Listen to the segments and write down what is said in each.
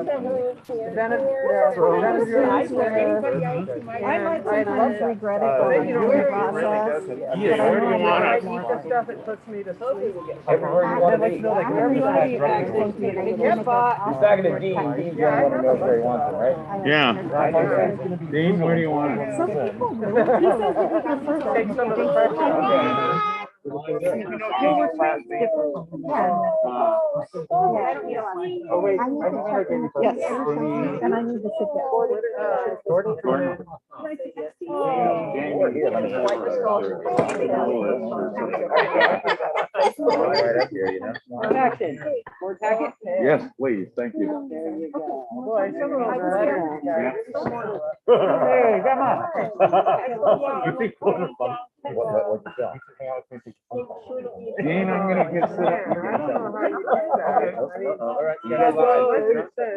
I might sometimes regret it going through the process. Yeah, where do you want it? Eat the stuff that puts me to sleep. Everywhere you want to be. Everybody access to the spot. He's talking to Dean. Dean's the only one who knows where he wants him, right? Yeah. Dean, where do you want it? Some people really, he says that he prefers Take some of the pressure off. Yeah. Oh, wait, I need to check in with Yes. and I need to sit down. Right up here, you know? Action. More packet? Yes, please, thank you. There you go. Boy, some of those are Hey, come on. You think What you got? Dean, I'm gonna get set up. All right. You guys know what it says.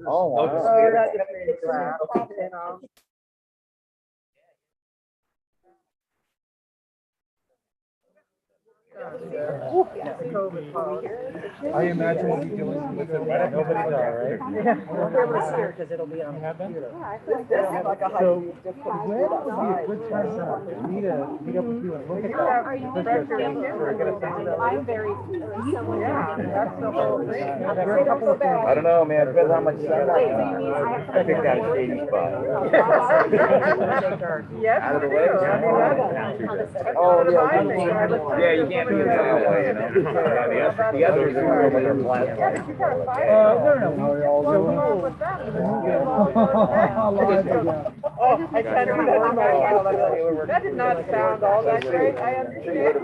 Oh, wow. I imagine we'll be dealing with it right now. Nobody's all right. Because it'll be on the computer. So, when would be a good time to meet up with you and look at that? I'm very. That's the whole thing. I don't know, man. Depends how much sunlight. I picked out a shady spot. Yes, Out of the we way. do. I mean, Oh, that's yeah. my thing. Yeah, you can't do it that way, you know? The others are over there plastic. No. Oh, I kind of that did not sound all that great. I understand.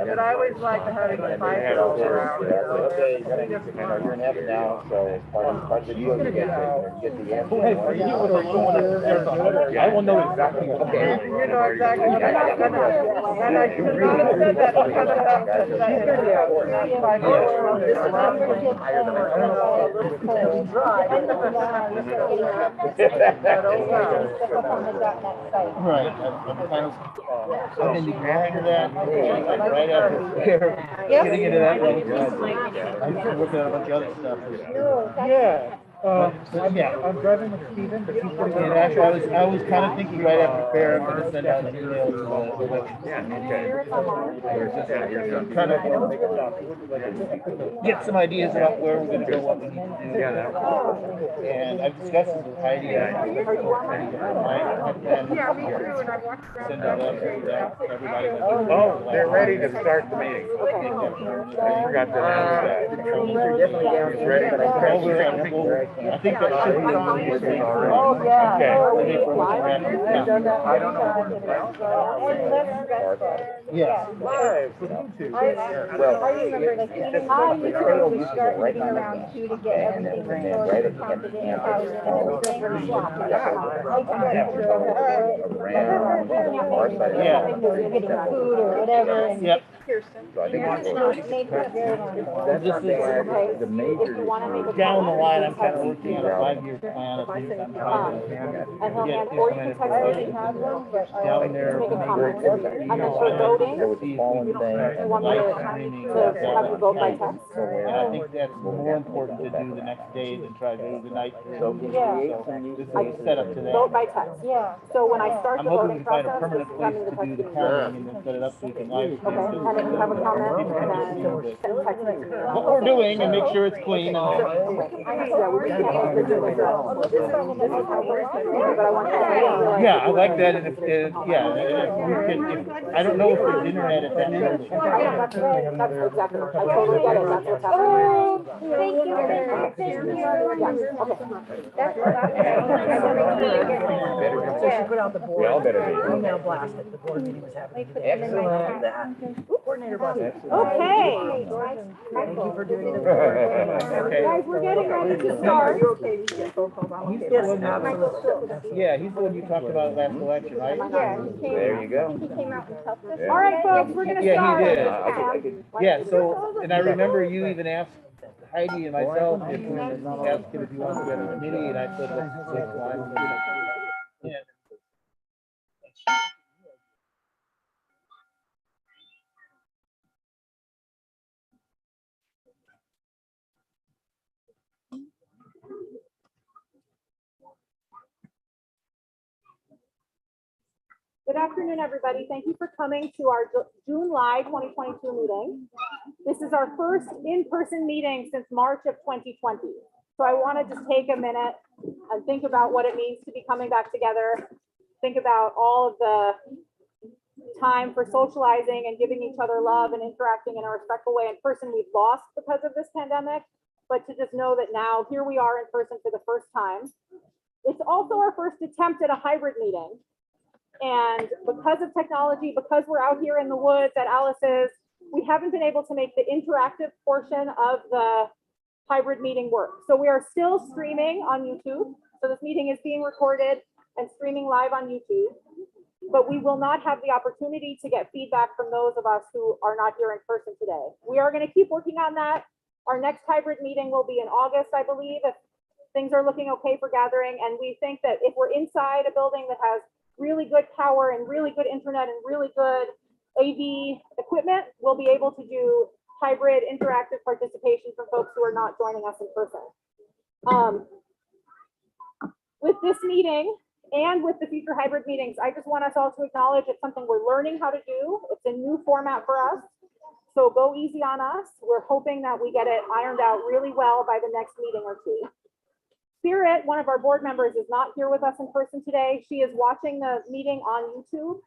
But I always like having the 5-year-olds around. Okay, you're in heaven now, so part of you get the answer. I will know exactly what. Okay. You know exactly what and I should not have said that because of that. Right, I've been ignoring that, right after getting into that one. I'm just working on a bunch of other stuff. Yeah. I'm driving with Steven, but he's putting in. Actually, I was kind of thinking right after fair, I'm gonna send out an email to kind of get some ideas about where we're gonna go, what we need to do. And I've discussed this with Heidi. Send that out to everybody. Oh, they're ready to start the meeting. I forgot to announce that. It's ready. I think that should be on the thing already. Oh, yeah. Okay. I don't know. Yeah. Live. Well, I remember like, I usually start meeting around 2 to get everything sorted, confident, getting food or whatever. Yep. so I think This is the major Down the line, I'm kind of working on a 5-year plan of things I'm trying to get implemented for down there. make a comment. I'm not sure voting. there was a fallen thing. You want me to have you vote by text? And I think that's more important to do the next day than try to do the night. So Yeah. this is a setup to Vote that. by text. Yeah. So when I start I'm the hoping voting we find a process, permanent just place send me the to do the text. counting and then set it up so we can live. Okay, and then you have a comment and then text me. What we're doing and make sure it's clean. Yeah, we can do it. But I want to. Yeah, I like that. And if we can, I don't know if there's internet at that building. That's exactly, I totally get it, that's what's happening. Thank you. So she put out the board. We all better be. Email blast that the board meeting was happening. Excellent. Coordinator blast. Okay. Thank you for doing this. Guys, we're getting ready to start. Yes, absolutely. Yeah, he's the one you talked about last election, right? There you go. He came out and helped us. All right, folks, we're gonna Yeah, he start. did. Yeah, so, and I remember you even asked Heidi and myself if we asked him if he wanted to get a committee, and I said, let's one. Yeah. Good afternoon, everybody. Thank you for coming to our July 2022 meeting. This is our first in-person meeting since March of 2020. So I want to just take a minute and think about what it means to be coming back together. Think about all of the time for socializing and giving each other love and interacting in a respectful way in person we've lost because of this pandemic. But to just know that now here we are in person for the first time. It's also our first attempt at a hybrid meeting. And because of technology, because we're out here in the woods at Alice's, we haven't been able to make the interactive portion of the hybrid meeting work. So we are still streaming on YouTube. So this meeting is being recorded and streaming live on YouTube. But we will not have the opportunity to get feedback from those of us who are not here in person today. We are going to keep working on that. Our next hybrid meeting will be in August, I believe, if things are looking okay for gathering. And we think that if we're inside a building that has really good power and really good internet and really good AV equipment, we'll be able to do hybrid interactive participation from folks who are not joining us in person. With this meeting and with the future hybrid meetings, I just want us all to acknowledge it's something we're learning how to do. It's a new format for us. So go easy on us. We're hoping that we get it ironed out really well by the next meeting or two. Spirit, one of our board members, is not here with us in person today. She is watching the meeting on YouTube.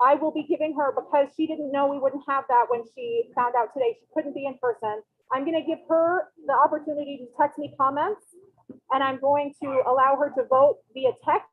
I will be giving her, because she didn't know we wouldn't have that when she found out today she couldn't be in person, I'm going to give her the opportunity to text me comments, and I'm going to allow her to vote via text.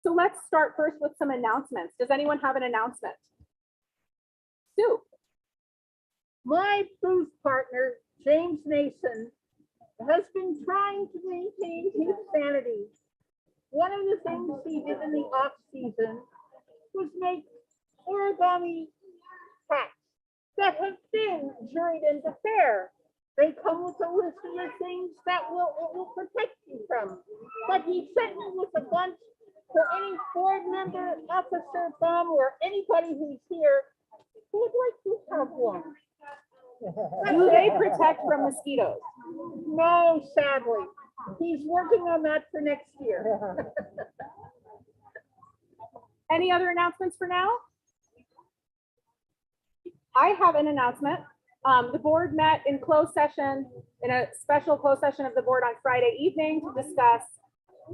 So let's start first with some announcements. Does anyone have an announcement? Sue. My booth partner, James Mason, has been trying to maintain his sanity. One of the things he did in the off season was make origami hats that have been juried into fair. They come with a list of the things that it will protect you from. But he sent me with a bunch for any board member, officer, bum, or anybody who's here who would like to have one. Do they protect from mosquitoes? No, sadly. He's working on that for next year. Any other announcements for now? I have an announcement. The board met in closed session, in a special closed session of the board on Friday evening to discuss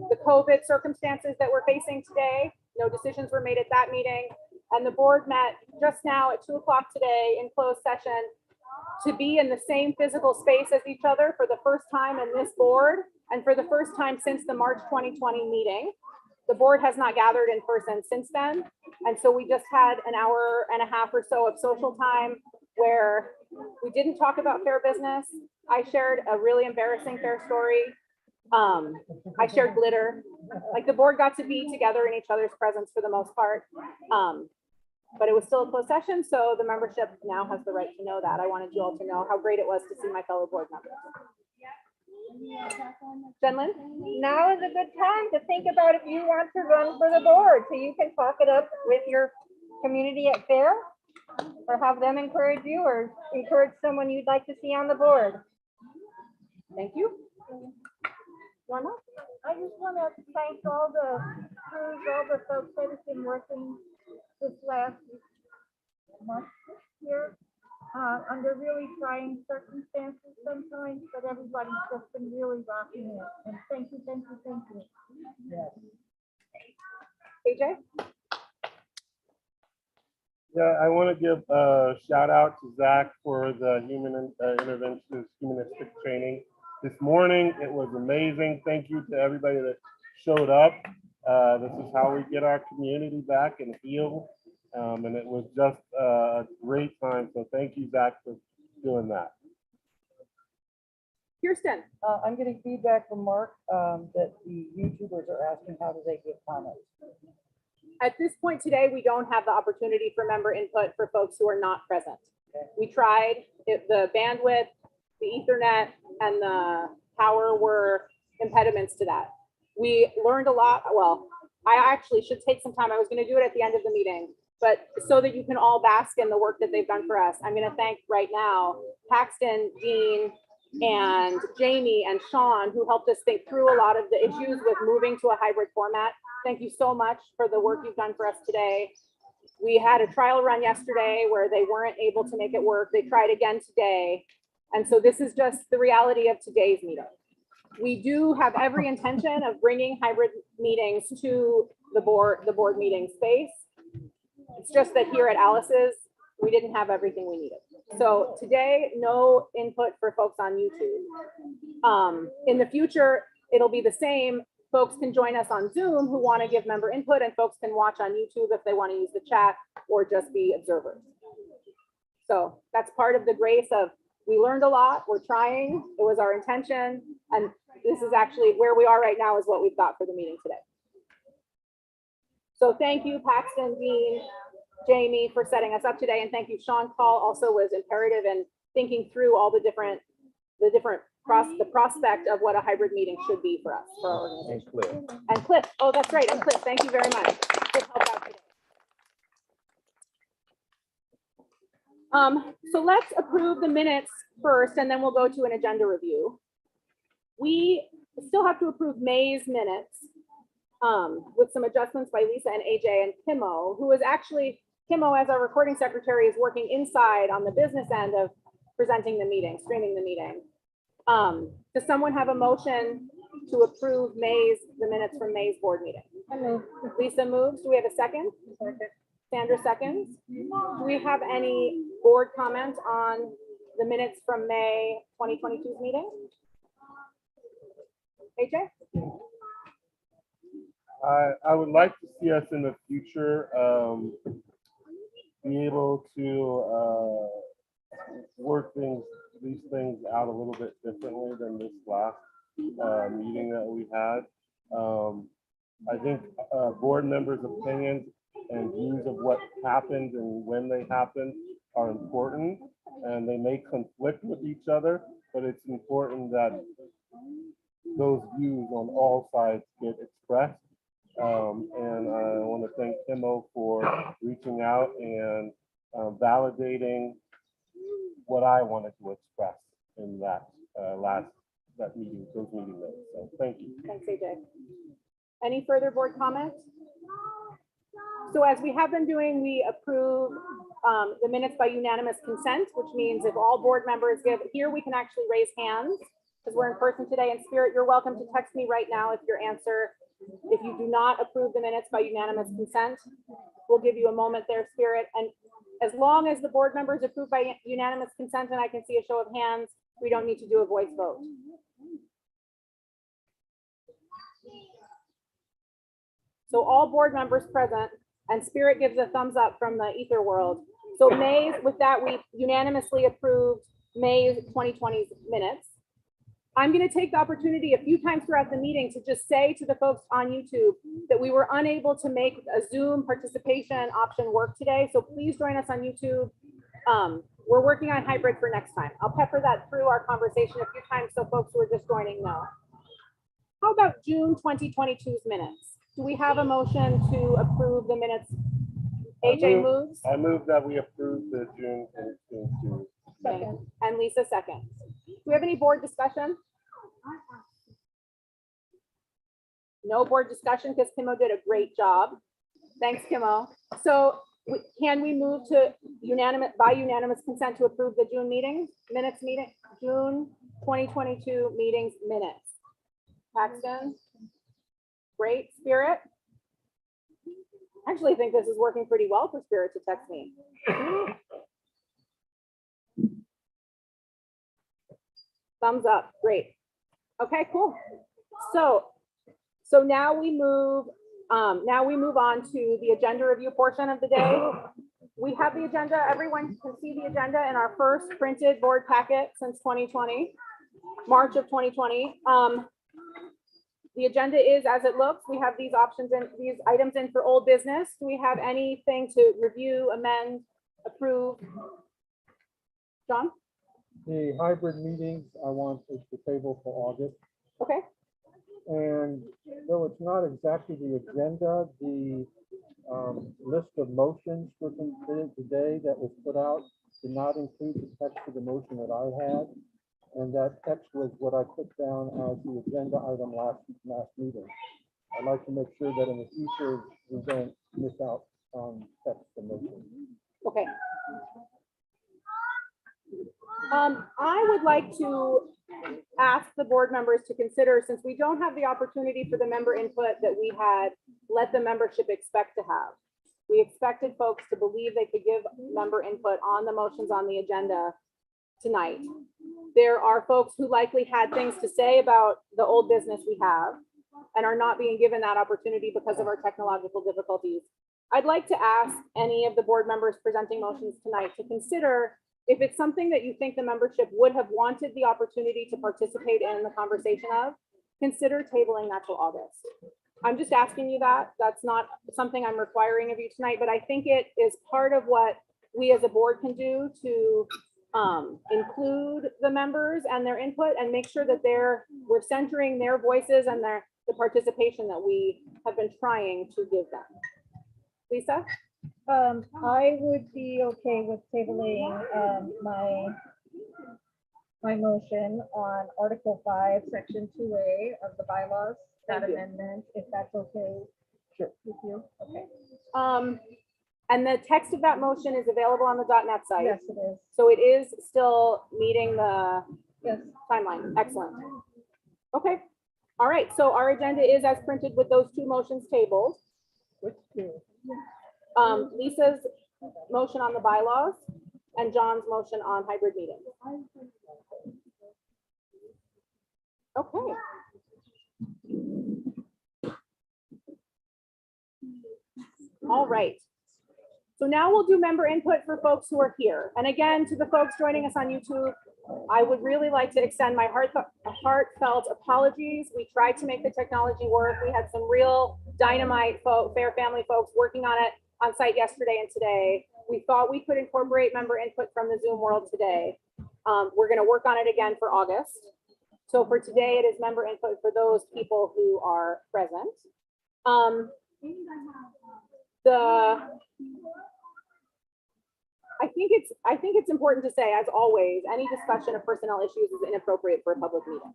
the COVID circumstances that we're facing today. No decisions were made at that meeting. And the board met just now at 2 o'clock today in closed session to be in the same physical space as each other for the first time in this board and for the first time since the March 2020 meeting. The board has not gathered in person since then. And so we just had an hour and a half or so of social time where we didn't talk about fair business. I shared a really embarrassing fair story. I shared glitter. Like, the board got to be together in each other's presence for the most part. But it was still a closed session, so the membership now has the right to know that. I wanted you all to know how great it was to see my fellow board members. Jenlyn? Now is a good time to think about if you want to run for the board, so you can talk it up with your community at fair, or have them encourage you, or encourage someone you'd like to see on the board. Thank you. Norma? I just want to thank all the crews, all the folks that have been working this last month here, under really trying circumstances sometimes, but everybody's just been really rocking it. And thank you, thank you, thank you. AJ? Yeah, I want to give a shout out to Zach for the humanistic training this morning. It was amazing. Thank you to everybody that showed up. This is how we get our community back and heal. And it was just a great time. So thank you, Zach, for doing that. Kirsten? I'm getting feedback from Mark that the YouTubers are asking how do they give comments. At this point today, we don't have the opportunity for member input for folks who are not present. We tried, the bandwidth, the Ethernet, and the power were impediments to that. We learned a lot. Well, I actually should take some time. I was going to do it at the end of the meeting, but so that you can all bask in the work that they've done for us, I'm going to thank right now Paxton, Dean, and Jamie and Sean, who helped us think through a lot of the issues with moving to a hybrid format. Thank you so much for the work you've done for us today. We had a trial run yesterday where they weren't able to make it work. They tried again today. And so this is just the reality of today's meeting. We do have every intention of bringing hybrid meetings to the board meeting space. It's just that here at Alice's, we didn't have everything we needed. So today, no input for folks on YouTube. In the future, it'll be the same. Folks can join us on Zoom who want to give member input, and folks can watch on YouTube if they want to use the chat or just be observers. So that's part of the grace of, we learned a lot, we're trying, it was our intention, and this is actually where we are right now is what we've got for the meeting today. So thank you, Paxton, Dean, Jamie, for setting us up today, and thank you, Sean. Paul also was imperative in thinking through all the prospect of what a hybrid meeting should be for us, for our organization. And Cliff, oh, that's right, and Cliff, thank you very much. Cliff helped out today. So let's approve the minutes first, and then we'll go to an agenda review. We still have to approve May's minutes with some adjustments by Lisa and AJ and Kimo, who is actually, Kimo as our recording secretary is working inside on the business end of presenting the meeting, streaming the meeting. Does someone have a motion to approve the minutes from May's board meeting? Lisa moves. Do we have a second? Sandra seconds. Do we have any board comments on the minutes from May 2022's meeting? AJ? I would like to see us in the future be able to work these things out a little bit differently than this last meeting that we had. I think board members' opinions and views of what happened and when they happened are important, and they may conflict with each other, but it's important that those views on all sides get expressed. And I want to thank Kimo for reaching out and validating what I wanted to express in that those meeting notes. So thank you. Thanks, AJ. Any further board comments? So as we have been doing, we approve the minutes by unanimous consent, which means if all board members give, here we can actually raise hands because we're in person today. In spirit, you're welcome to text me right now if your answer, if you do not approve the minutes by unanimous consent. We'll give you a moment there, Spirit. And as long as the board members approve by unanimous consent and I can see a show of hands, we don't need to do a voice vote. So all board members present, and Spirit gives a thumbs up from the ether world. So May, with that, we unanimously approved May 2020's minutes. I'm going to take the opportunity a few times throughout the meeting to just say to the folks on YouTube that we were unable to make a Zoom participation option work today. So please join us on YouTube. We're working on hybrid for next time. I'll pepper that through our conversation a few times so folks who are just joining know. How about June 2022's minutes? Do we have a motion to approve the minutes? AJ moves. I move that we approve the June 2022. Okay. And Lisa seconds. Do we have any board discussion? No board discussion because Kimo did a great job. Thanks, Kimo. So can we move to by unanimous consent to approve the June June 2022 meetings minutes? Paxton? Great. Spirit? I actually think this is working pretty well for Spirit to text me. Thumbs up. Great. Okay, cool. So now we move on to the agenda review portion of the day. We have the agenda. Everyone can see the agenda in our first printed board packet since 2020, March of 2020. The agenda is as it looks. We have these options and these items in for old business. Do we have anything to review, amend, approve? John? The hybrid meetings, I want is the table for August. Okay. And though it's not exactly the agenda, the list of motions for considered today that was put out did not include the text of the motion that I had. And that text was what I put down as the agenda item last meeting. I'd like to make sure that in the future, we don't miss out on text and motion. Okay. I would like to ask the board members to consider, since we don't have the opportunity for the member input that we had let the membership expect to have. We expected folks to believe they could give member input on the motions on the agenda tonight. There are folks who likely had things to say about the old business we have and are not being given that opportunity because of our technological difficulties. I'd like to ask any of the board members presenting motions tonight to consider if it's something that you think the membership would have wanted the opportunity to participate in the conversation of, consider tabling that till August. I'm just asking you that. That's not something I'm requiring of you tonight, but I think it is part of what we as a board can do to include the members and their input and make sure that we're centering their voices and the participation that we have been trying to give them. Lisa? I would be okay with tabling, my motion on Article 5, Section 2A of the bylaws, that Thank you. amendment, if that's okay. Sure. With you, okay. And the text of that motion is available on the .NET site. Yes, it is. So it is still meeting the Yes. timeline. Excellent. Okay. All right. So our agenda is as printed with those two motions tabled. Which two? Lisa's motion on the bylaws and John's motion on hybrid meetings. Okay. All right. So now we'll do member input for folks who are here. And again, to the folks joining us on YouTube, I would really like to extend my heartfelt apologies. We tried to make the technology work. We had some real dynamite Fair Family folks working on it on site yesterday and today. We thought we could incorporate member input from the Zoom world today. We're going to work on it again for August. So for today, it is member input for those people who are present. I think it's important to say, as always, any discussion of personnel issues is inappropriate for a public meeting.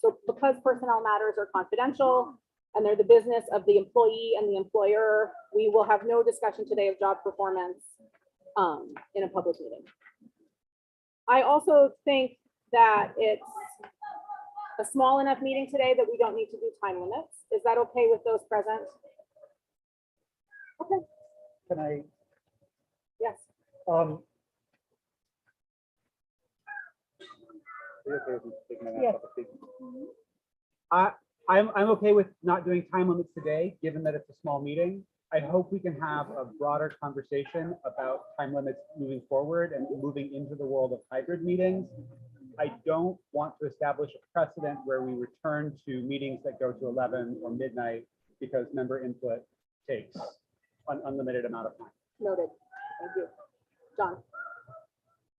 So because personnel matters are confidential and they're the business of the employee and the employer, we will have no discussion today of job performance in a public meeting. I also think that it's a small enough meeting today that we don't need to do time limits. Is that okay with those present? Okay. Can I? Yes. Yes. I'm okay with not doing time limits today, given that it's a small meeting. I hope we can have a broader conversation about time limits moving forward and moving into the world of hybrid meetings. I don't want to establish a precedent where we return to meetings that go to 11 or midnight because member input takes an unlimited amount of time. Noted. Thank you. John.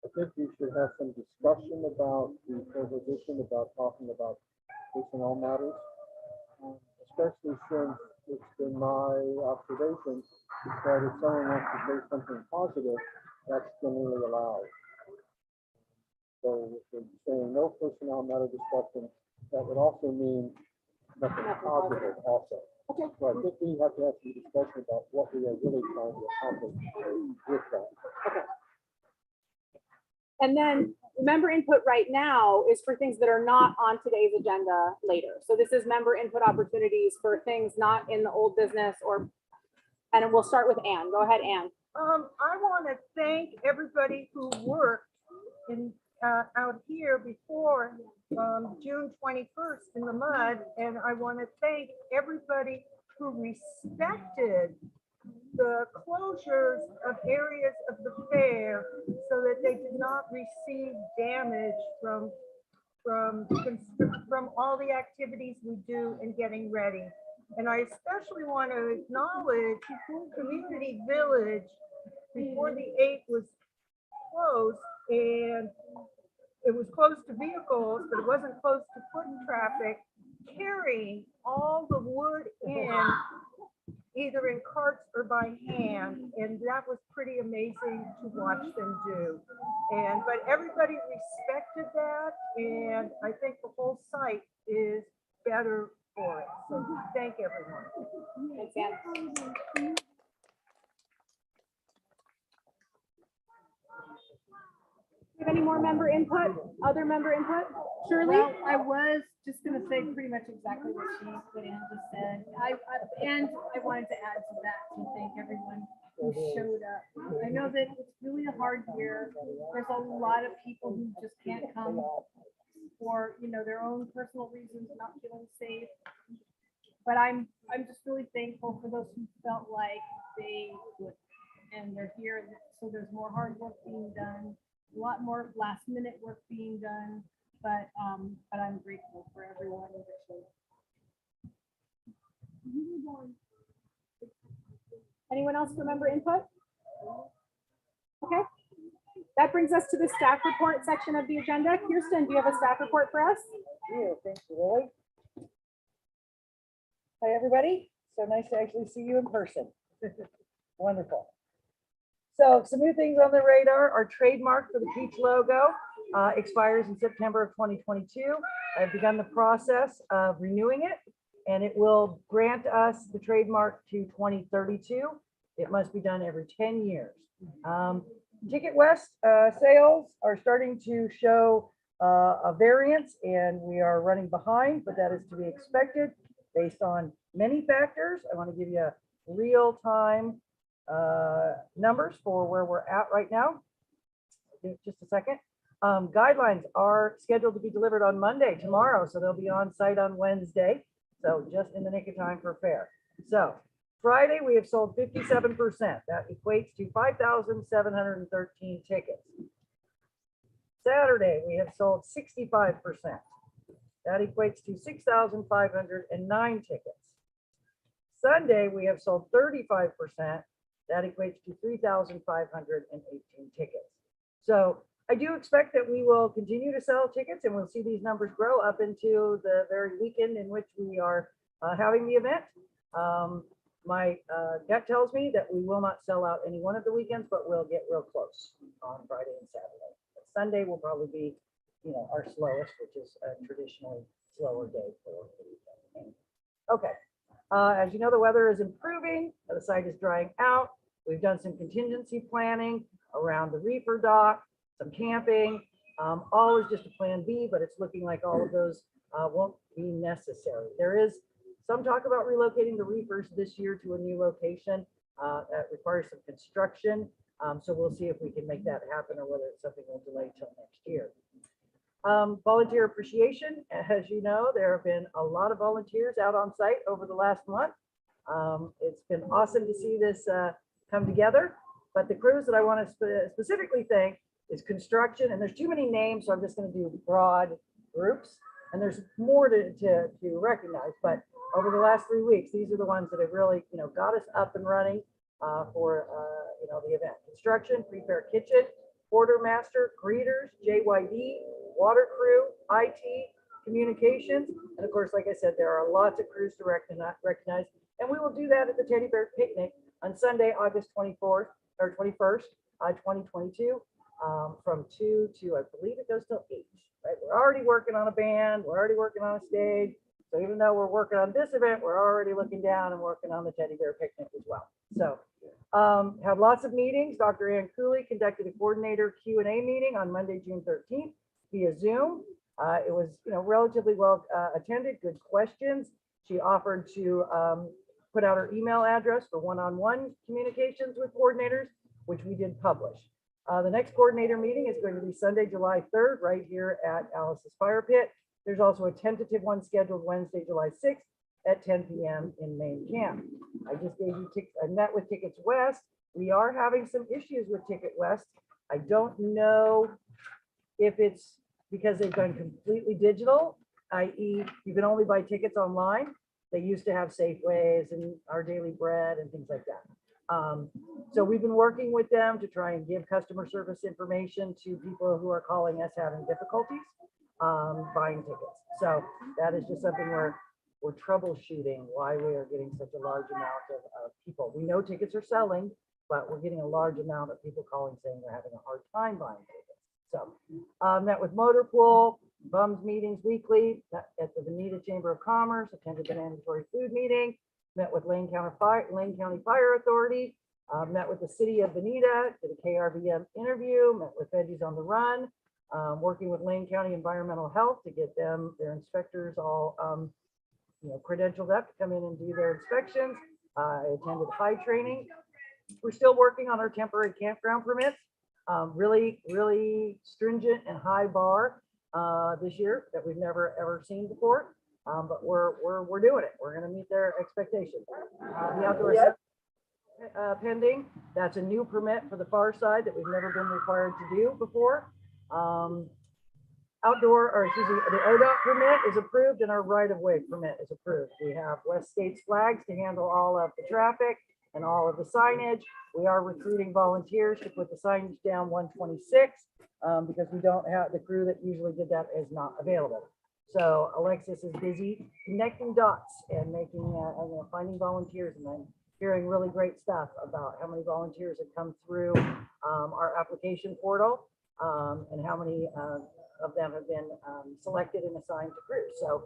I think we should have some discussion about the prohibition about talking about personnel matters, especially since it's been my observation that if someone wants to say something positive, that's generally allowed. So if we're saying no personnel matter discussion, that would also mean nothing positive also. Okay. So I think we have to have some discussion about what we are really trying to accomplish with that. And then member input right now is for things that are not on today's agenda later. So this is member input opportunities for things not in the old business and we'll start with Ann. Go ahead, Ann. I want to thank everybody who worked in, out here before, June 21st in the mud. And I want to thank everybody who respected the closures of areas of the fair so that they did not receive damage from all the activities we do in getting ready. And I especially want to acknowledge Community Village before the 8th was closed, and it was closed to vehicles, but it wasn't closed to foot traffic, carrying all the wood in either in carts or by hand, and that was pretty amazing to watch them do. But everybody respected that, and I think the whole site is better for it. So thank everyone. Thanks, Ann. Do you have any more member input? Other member input? Shirley? Well, I was just gonna say pretty much exactly what Ann just said. And I wanted to add to that to thank everyone who showed up. I know that it's really a hard year. There's a lot of people who just can't come for, their own personal reasons, not feeling safe. But I'm just really thankful for those who felt like they would, and they're here. So there's more hard work being done, a lot more last minute work being done. But I'm grateful for everyone that showed up. Anyone else remember input? Okay. That brings us to the staff report section of the agenda. Kirsten, do you have a staff report for us? Yeah, thanks, Lily. Hi, everybody. So nice to actually see you in person. Wonderful. So some new things on the radar. Our trademark for the Peach logo expires in September of 2022. I've begun the process of renewing it, and it will grant us the trademark to 2032. It must be done every 10 years. Ticket West sales are starting to show a variance, and we are running behind, but that is to be expected based on many factors. I want to give you real-time numbers for where we're at right now. Just a second. Guidelines are scheduled to be delivered on Monday, tomorrow, so they'll be on site on Wednesday. So just in the nick of time for fair. So Friday, we have sold 57%. That equates to 5,713 tickets. Saturday, we have sold 65%. That equates to 6,509 tickets. Sunday, we have sold 35%. That equates to 3,518 tickets. So I do expect that we will continue to sell tickets, and we'll see these numbers grow up into the very weekend in which we are having the event. My gut tells me that we will not sell out any one of the weekends, but we'll get real close on Friday and Saturday. But Sunday will probably be, our slowest, which is a traditionally slower day for the weekend. Okay. As you know, the weather is improving. The site is drying out. We've done some contingency planning around the reefer dock, some camping. All is just a plan B, but it's looking like all of those won't be necessary. There is some talk about relocating the reefers this year to a new location that requires some construction. So we'll see if we can make that happen or whether it's something we'll delay till next year. Volunteer appreciation. As you know, there have been a lot of volunteers out on site over the last month. It's been awesome to see this come together. But the crews that I want to specifically thank is construction, and there's too many names, so I'm just going to do broad groups. And there's more to recognize, but over the last 3 weeks, these are the ones that have really, got us up and running for, the event. Construction, Prepare Kitchen, Quartermaster, Greeters, JYD, Water Crew, IT, Communications, and of course, like I said, there are lots of crews to recognize, and we will do that at the Teddy Bear Picnic on Sunday, August 24th or 21st, 2022, from 2 to, I believe it goes till 8. Right? We're already working on a band. We're already working on a stage. So even though we're working on this event, we're already looking down and working on the teddy bear picnic as well. So had lots of meetings. Dr. Ann Cooley conducted a coordinator Q&A meeting on Monday, June 13th via Zoom. It was, relatively well attended, good questions. She offered to put out her email address for one-on-one communications with coordinators, which we did publish. The next coordinator meeting is going to be Sunday, July 3rd, right here at Alice's Fire Pit. There's also a tentative one scheduled Wednesday, July 6th at 10 p.m. in main camp. I just gave you I met with Tickets West. We are having some issues with Ticket West. I don't know if it's because they've gone completely digital, i.e. you can only buy tickets online. They used to have Safeways and Our Daily Bread and things like that. So we've been working with them to try and give customer service information to people who are calling us having difficulties buying tickets. So that is just something we're troubleshooting why we are getting such a large amount of people. We know tickets are selling, but we're getting a large amount of people calling saying they're having a hard time buying tickets. So met with Motor Pool, BUMS meetings weekly at the Veneta Chamber of Commerce, attended the mandatory food meeting, met with Lane County Fire Authority, met with the city of Veneta, did a KRBM interview, met with Veggies on the Run, working with Lane County Environmental Health to get their inspectors all credentialed up to come in and do their inspections. I attended high training. We're still working on our temporary campground permits. Really stringent and high bar this year that we've never ever seen before. But we're doing it. We're going to meet their expectations. The outdoor pending. That's a new permit for the far side that we've never been required to do before. The ODOT permit is approved and our right-of-way permit is approved. We have West States flags to handle all of the traffic and all of the signage. We are recruiting volunteers to put the signage down 126 because we don't have the crew that usually did that is not available. So Alexis is busy connecting dots and making finding volunteers, and then hearing really great stuff about how many volunteers have come through our application portal and how many of them have been selected and assigned to crews. So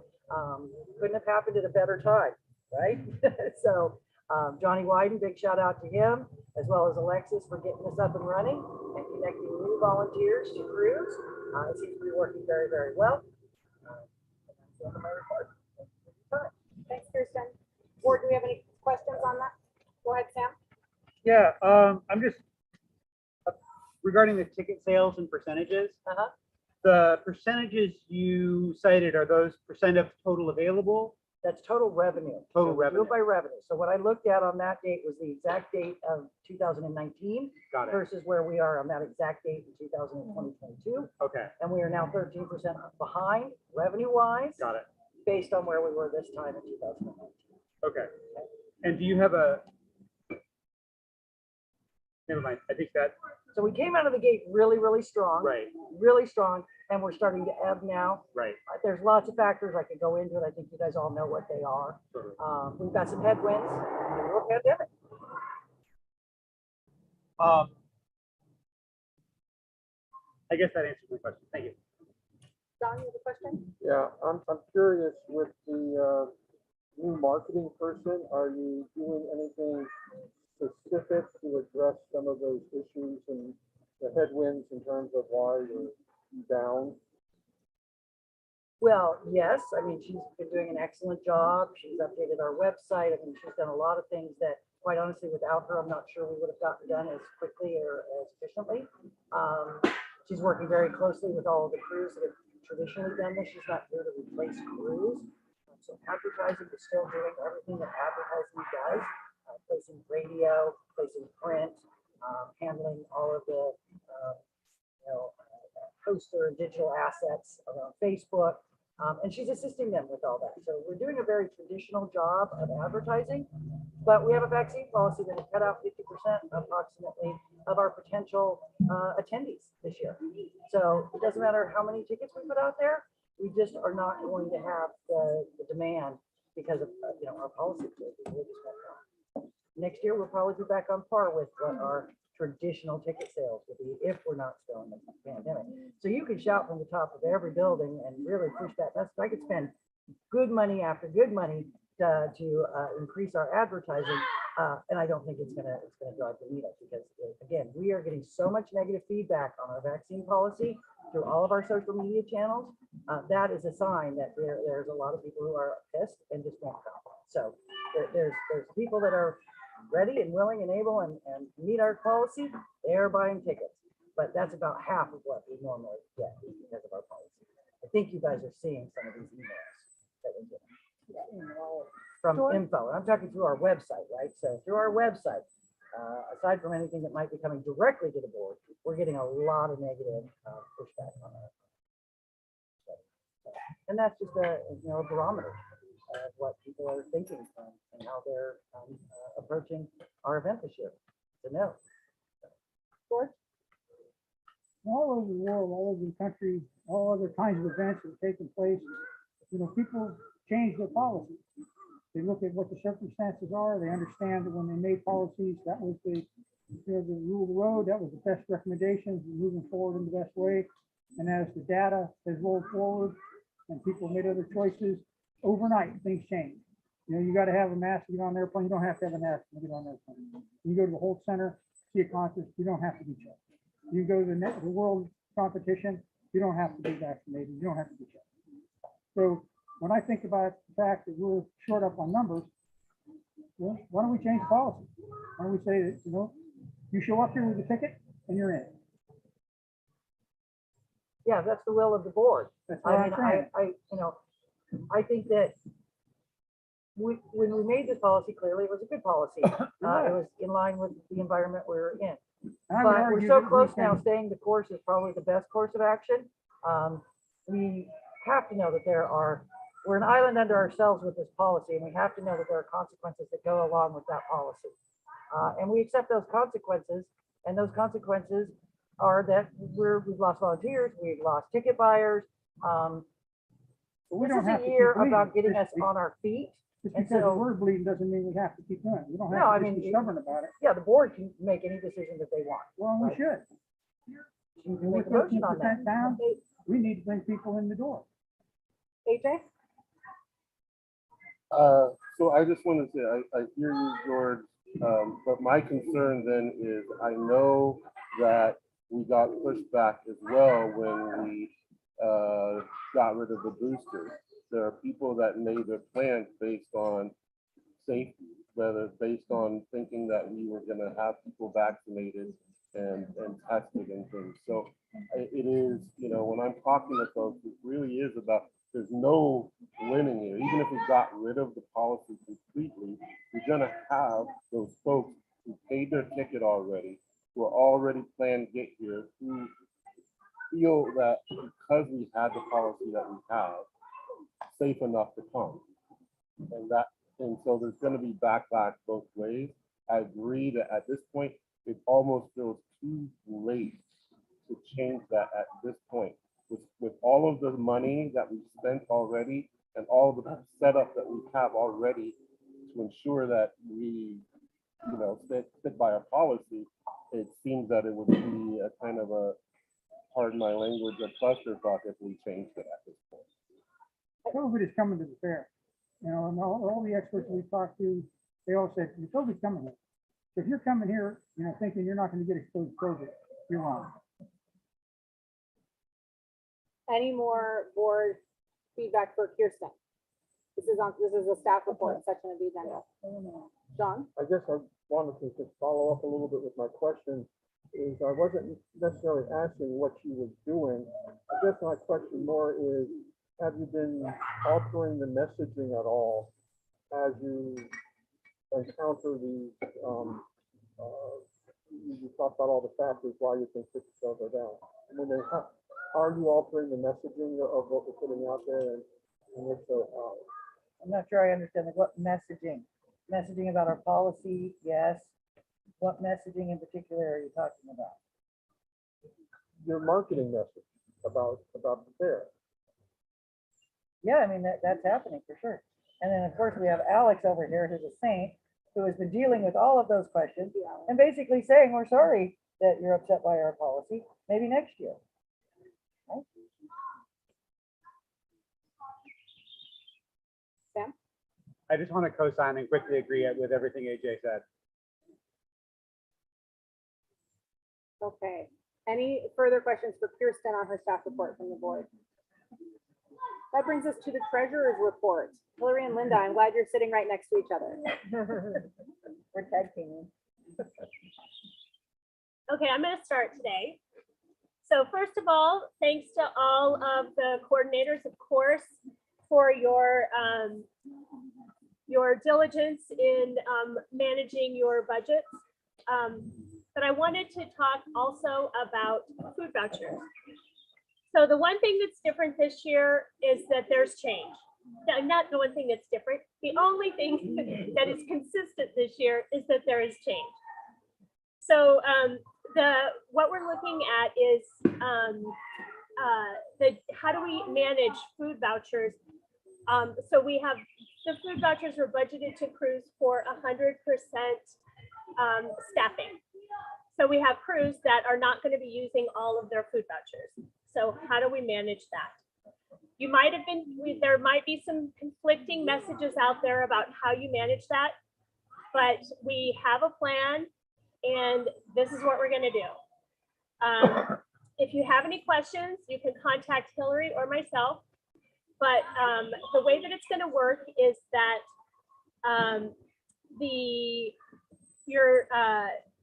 couldn't have happened at a better time, right? So Johnny Wyden, big shout out to him, as well as Alexis for getting this up and running and connecting new volunteers to crews. It seems to be working very, very well. That's the end of my report. Thanks, Kirsten. Ward, do we have any questions on that? Go ahead, Sam. Yeah, I'm just regarding the ticket sales and percentages. The percentages you cited, are those percent of total available? That's total revenue. Total So we do revenue. it by revenue. So what I looked at on that date was the exact date of 2019 Got it. versus where we are on that exact date in 2022. Okay, And we are now 13% behind revenue wise, got it. based on where we were this time in 2019. Okay. And do you have a, never mind, I think that, So we came out of the gate really, really strong. right, Really strong, and we're starting to ebb now. right. There's lots of factors I could go into it. I think you guys all know what they are. Totally. We've got some headwinds and we're pandemic. I guess that answers my question. Thank you. Don, you have a question? Yeah, I'm curious with the new marketing person, are you doing anything specific to address some of those issues and the headwinds in terms of why you're down? Well, yes, I mean, she's been doing an excellent job. She's updated our website. I mean, she's done a lot of things that, quite honestly, without her, I'm not sure we would have gotten done as quickly or as efficiently. She's working very closely with all of the crews that have traditionally done this. She's not here to replace crews. So advertising is still doing everything that advertising does, placing radio, placing print, handling all of the, poster and digital assets around Facebook. And she's assisting them with all that. So we're doing a very traditional job of advertising, but we have a vaccine policy that has cut out 50% approximately of our potential attendees this year. So it doesn't matter how many tickets we put out there, we just are not going to have the demand because of our policy. Next year, we'll probably be back on par with what our traditional ticket sales will be if we're not still in the pandemic. So you can shout from the top of every building and really push that message. I could spend good money after good money to increase our advertising. And I don't think it's gonna drive the needle because again, we are getting so much negative feedback on our vaccine policy through all of our social media channels. That is a sign that there's a lot of people who are pissed and just won't come. So there's people that are ready and willing and able and meet our policy. They're buying tickets, but that's about half of what we normally get because of our policy. I think you guys are seeing some of these emails that we're getting from info. And I'm talking through our website, right? So through our website, aside from anything that might be coming directly to the board, we're getting a lot of negative pushback on that. And that's just a barometer of what people are thinking and how they're approaching our event this year. To know. George? All over the world, all over the country, all other kinds of events that are taking place, people change their policies. They look at what the circumstances are. They understand that when they made policies, that was the rule of the road. That was the best recommendations, moving forward in the best way. And as the data has rolled forward and people made other choices, overnight things change. You got to have a mask to get on an airplane. You don't have to have a mask to get on an airplane. You go to the Holt Center, see a concert, you don't have to be checked. You go to the world competition, you don't have to be vaccinated. You don't have to be checked. So when I think about the fact that we're short up on numbers, why don't we change the policy? Why don't we say that, you show up here with a ticket and you're in. Yeah, that's the will of the board. That's what I'm saying. I think that when we made this policy, clearly it was a good policy. It was in line with the environment we're in. And I would But argue we're so that close we now, can- staying the course is probably the best course of action. We have to know that we're an island under ourselves with this policy, and we have to know that there are consequences that go along with that policy. And we accept those consequences, and those consequences are that we've lost volunteers, we've lost ticket buyers. We This don't is have a to year keep bleeding. about getting us Just on our feet. Just And because so- the word bleeding doesn't mean we have to keep doing it. We don't No, I have to mean, just be stubborn about it. Yeah, the board can make any decision that they want. Well, we Right. should. You can We're make a motion 13% on that. down. We need to bring people in the door. AJ? So I just want to say, I hear you, George, but my concern then is I know that we got pushed back as well when we got rid of the boosters. There are people that made their plans based on safety, whether based on thinking that we were going to have people vaccinated and tested and things. So it is, when I'm talking to folks, it really is about, there's no winning here. Even if we got rid of the policy completely, we're going to have those folks who paid their ticket already, who are already planned to get here, who feel that because we had the policy that we have, safe enough to come. And so there's going to be backlash both ways. I agree that at this point, it almost feels too late to change that at this point. With all of the money that we've spent already and all the setup that we have already to ensure that we, stick by our policy, it seems that it would be a kind of a, pardon my language, a clusterfuck if we changed it at this point. COVID is coming to the fair. And all the experts we talked to, they all said, COVID's coming here. So if you're coming here, thinking you're not going to get exposed to COVID, you're wrong. Any more board feedback for Kirsten? This is a staff report section of the agenda. John? I guess I wanted to just follow up a little bit with my question. Is I wasn't necessarily asking what she was doing. I guess my question more is, have you been altering the messaging at all as you encounter these, you talked about all the factors why you think ticket sales are down. I mean, are you altering the messaging of what we're putting out there, and if so, how? I'm not sure I understand what messaging. Messaging about our policy, yes. What messaging in particular are you talking about? Your marketing message about the fair. Yeah, I mean, that's happening for sure. And then, of course, we have Alex over here, who's a saint, who has been dealing with all of those questions and basically saying, we're sorry that you're upset by our policy, maybe next year. Right? I just want to co-sign and quickly agree with everything AJ said. Okay, any further questions for Kirsten on her staff report from the board? That brings us to the treasurer's report. Hillary and Linda, I'm glad you're sitting right next to each other. We're tag teaming. Okay, I'm going to start today. So first of all, thanks to all of the coordinators, of course, for your diligence in managing your budgets. But I wanted to talk also about food vouchers. So the one thing that's different this year is that there's change. No, not the one thing that's different. The only thing that is consistent this year is that there is change. So what we're looking at is how do we manage food vouchers? So we have the food vouchers were budgeted to crews for 100% staffing. So we have crews that are not going to be using all of their food vouchers. So how do we manage that? You might have been, there might be some conflicting messages out there about how you manage that, but we have a plan and this is what we're going to do. If you have any questions, you can contact Hillary or myself. But the way that it's going to work is that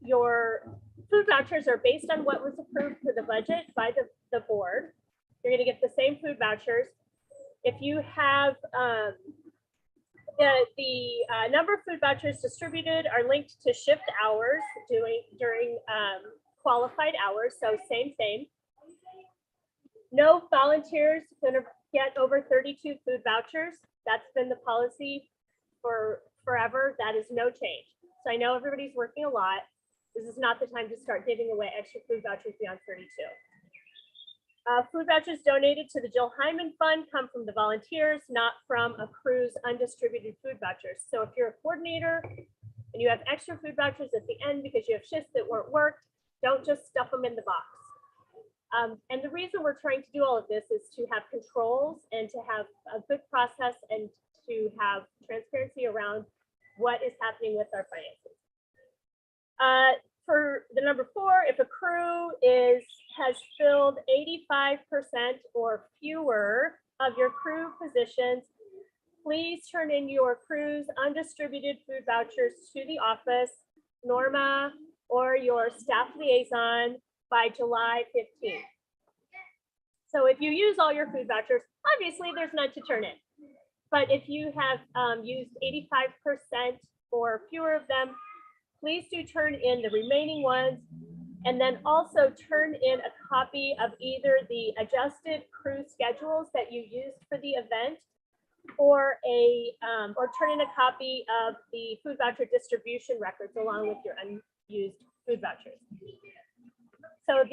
your food vouchers are based on what was approved for the budget by the board. You're going to get the same food vouchers. If you have the number of food vouchers distributed are linked to shift hours during qualified hours, so same. No volunteers going to get over 32 food vouchers. That's been the policy for forever. That is no change. So I know everybody's working a lot. This is not the time to start giving away extra food vouchers beyond 32. Food vouchers donated to the Jill Hyman Fund come from the volunteers, not from a crew's undistributed food vouchers. So if you're a coordinator and you have extra food vouchers at the end because you have shifts that weren't worked, don't just stuff them in the box. And the reason we're trying to do all of this is to have controls and to have a good process and to have transparency around what is happening with our finances. For the number 4, if a crew has filled 85% or fewer of your crew positions, please turn in your crew's undistributed food vouchers to the office, Norma, or your staff liaison by July 15th. So if you use all your food vouchers, obviously there's none to turn in. But if you have used 85% or fewer of them, please do turn in the remaining ones, and then also turn in a copy of either the adjusted crew schedules that you used for the event, or turn in a copy of the food voucher distribution records along with your unused food vouchers. So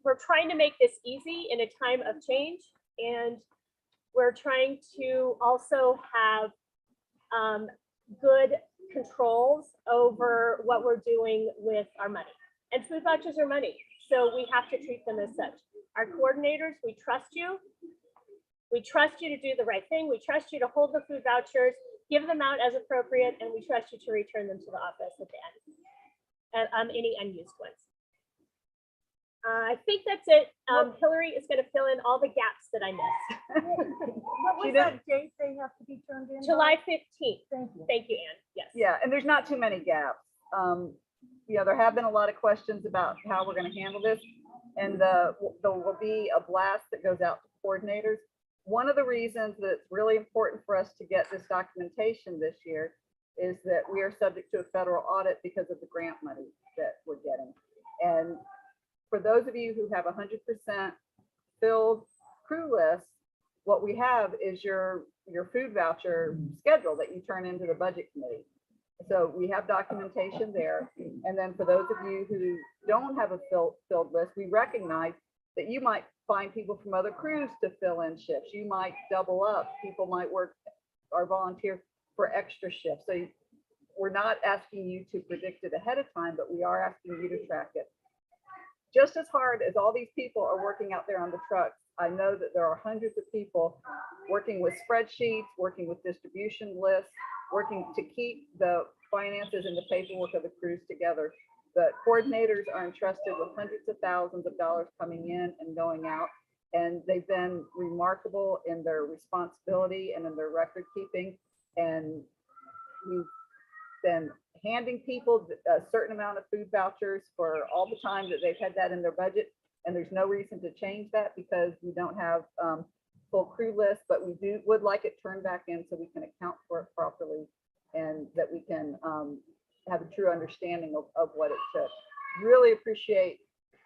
we're trying to make this easy in a time of change, and we're trying to also have good controls over what we're doing with our money. And food vouchers are money, so we have to treat them as such. Our coordinators, we trust you. We trust you to do the right thing. We trust you to hold the food vouchers, give them out as appropriate, and we trust you to return them to the office at the end, and any unused ones. I think that's it. Hillary is going to fill in all the gaps that I missed. What was that date they have to be turned in? by? July 15th. Thank you. Thank you, Ann. Yes. Yeah, and there's not too many gaps. There have been a lot of questions about how we're going to handle this, and there will be a blast that goes out to coordinators. One of the reasons that it's really important for us to get this documentation this year is that we are subject to a federal audit because of the grant money that we're getting. And for those of you who have 100% filled crew lists, what we have is your food voucher schedule that you turn into the budget committee. So we have documentation there. And then for those of you who don't have a filled list, we recognize that you might find people from other crews to fill in shifts. You might double up. People might work or volunteer for extra shifts. So we're not asking you to predict it ahead of time, but we are asking you to track it. just as hard as all these people are working out there on the trucks, I know that there are hundreds of people working with spreadsheets, working with distribution lists, working to keep the finances and the paperwork of the crews together. The coordinators are entrusted with hundreds of thousands of dollars coming in and going out. And they've been remarkable in their responsibility and in their record keeping. And we've been handing people a certain amount of food vouchers for all the time that they've had that in their budget. And there's no reason to change that because we don't have full crew lists, but we would like it turned back in so we can account for it properly and that we can have a true understanding of what it took. Really appreciate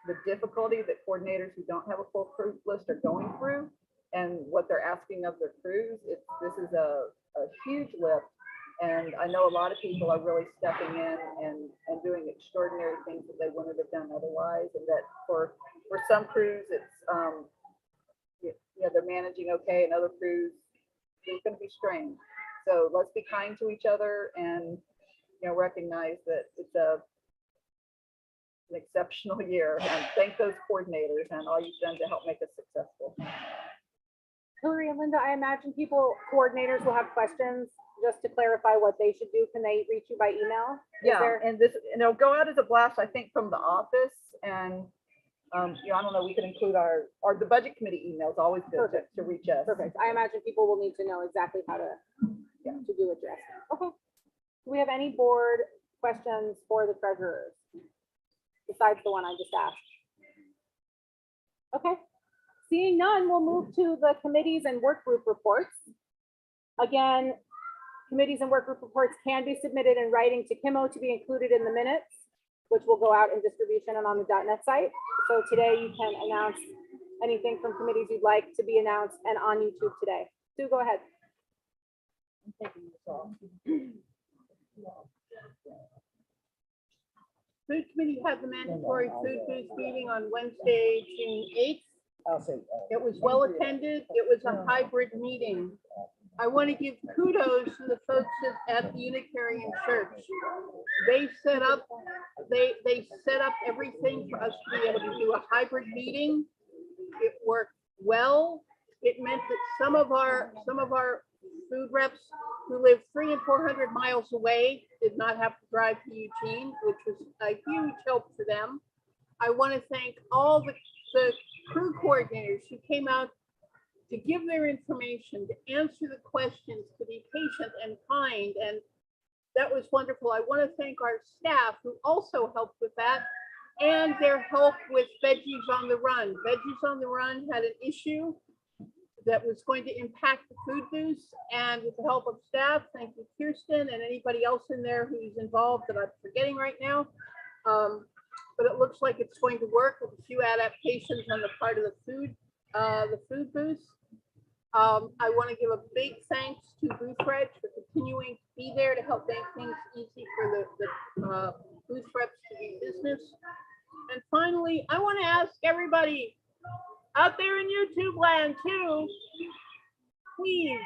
the difficulty that coordinators who don't have a full crew list are going through and what they're asking of their crews. This is a huge lift. And I know a lot of people are really stepping in and doing extraordinary things that they wouldn't have done otherwise. And that for some crews, it's, they're managing okay, and other crews, it's going to be strained. So let's be kind to each other and, recognize that it's an exceptional year, and thank those coordinators and all you've done to help make us successful. Hillary and Linda, I imagine coordinators will have questions just to clarify what they should do. Can they reach you by email? And it'll go out as a blast, I think, from the office, and I don't know, we could include the budget committee emails, always good to reach us. Perfect. I imagine people will need to know exactly how to do what you're asking. Okay. Do we have any board questions for the treasurers besides the one I just asked? Okay. Seeing none, we'll move to the committees and work group reports. Again, committees and work group reports can be submitted in writing to Kimmo to be included in the minutes, which will go out in distribution and on the .net site. So today you can announce anything from committees you'd like to be announced and on YouTube today. Sue, go ahead. Food committee had the mandatory food booth meeting on Wednesday, June 8th. It was well attended. It was a hybrid meeting. I want to give kudos to the folks at the Unitarian Church. They set up everything for us to be able to do a hybrid meeting. It worked well. It meant that some of our food reps who live 300 and 400 miles away did not have to drive to Eugene, which was a huge help for them. I want to thank all the crew coordinators who came out to give their information, to answer the questions, to be patient and kind, and that was wonderful. I want to thank our staff who also helped with that, and their help with Veggies on the Run. Veggies on the Run had an issue that was going to impact the food booths, and with the help of staff, thank you, Kirsten, and anybody else in there who's involved that I'm forgetting right now. But it looks like it's going to work with a few adaptations on the part of the food booths. I want to give a big thanks to Booth Reg for continuing to be there to help make things easy for the booth reps to do business. And finally, I want to ask everybody out there in YouTube land too, please,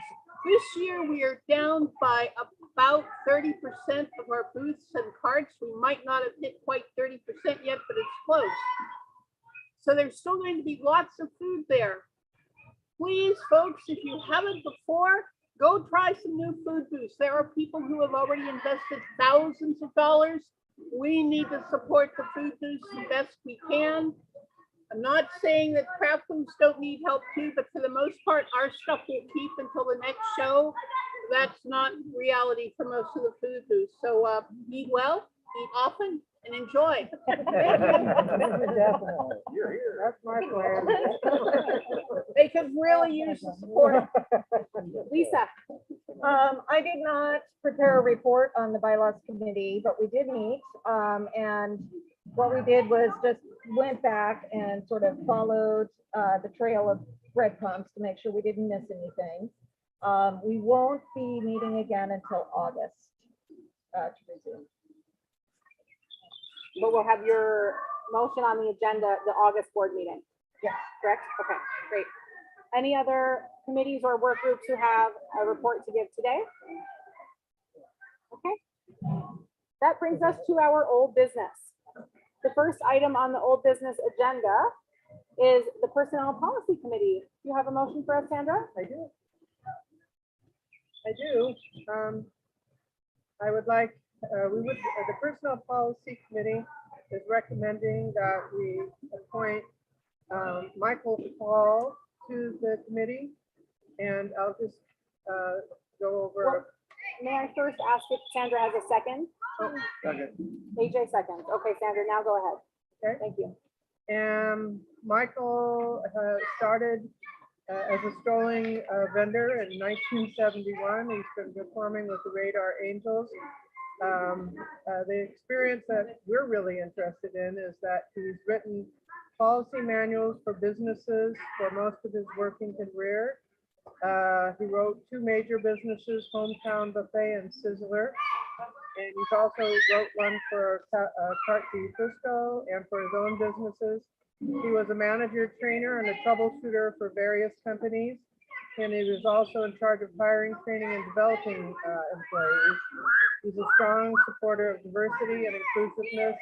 this year we are down by about 30% of our booths and carts. We might not have hit quite 30% yet, but it's close. So there's still going to be lots of food there. Please, folks, if you haven't before, go try some new food booths. There are people who have already invested thousands of dollars. We need to support the food booths the best we can. I'm not saying that craft foods don't need help too, but for the most part, our stuff will keep until the next show. That's not reality for most of the food booths. So eat well, eat often, and enjoy. That's my plan. They could really use the support. Lisa. I did not prepare a report on the bylaws committee, but we did meet. And what we did was just went back and sort of followed the trail of breadcrumbs to make sure we didn't miss anything. We won't be meeting again until August to resume. But we'll have your motion on the agenda, the August board meeting. Yes. Correct? Okay, great. Any other committees or work groups who have a report to give today? Okay. That brings us to our old business. The first item on the old business agenda is the Personnel Policy Committee. Do you have a motion for us, Sandra? I do. I do. I would like, the Personnel Policy Committee is recommending that we appoint Michael Paul to the committee. And I'll just go over. May I first ask if Sandra has a second? AJ seconds. Okay, Sandra, now go ahead. Okay. Thank you. And Michael started as a strolling vendor in 1971. He's been performing with the Radar Angels. The experience that we're really interested in is that he's written policy manuals for businesses for most of his working career. He wrote 2 major businesses, Hometown Buffet and Sizzler. And he's also wrote one for Carte de Frisco and for his own businesses. He was a manager, trainer, and a troubleshooter for various companies. And he was also in charge of hiring, training, and developing employees. He's a strong supporter of diversity and inclusiveness.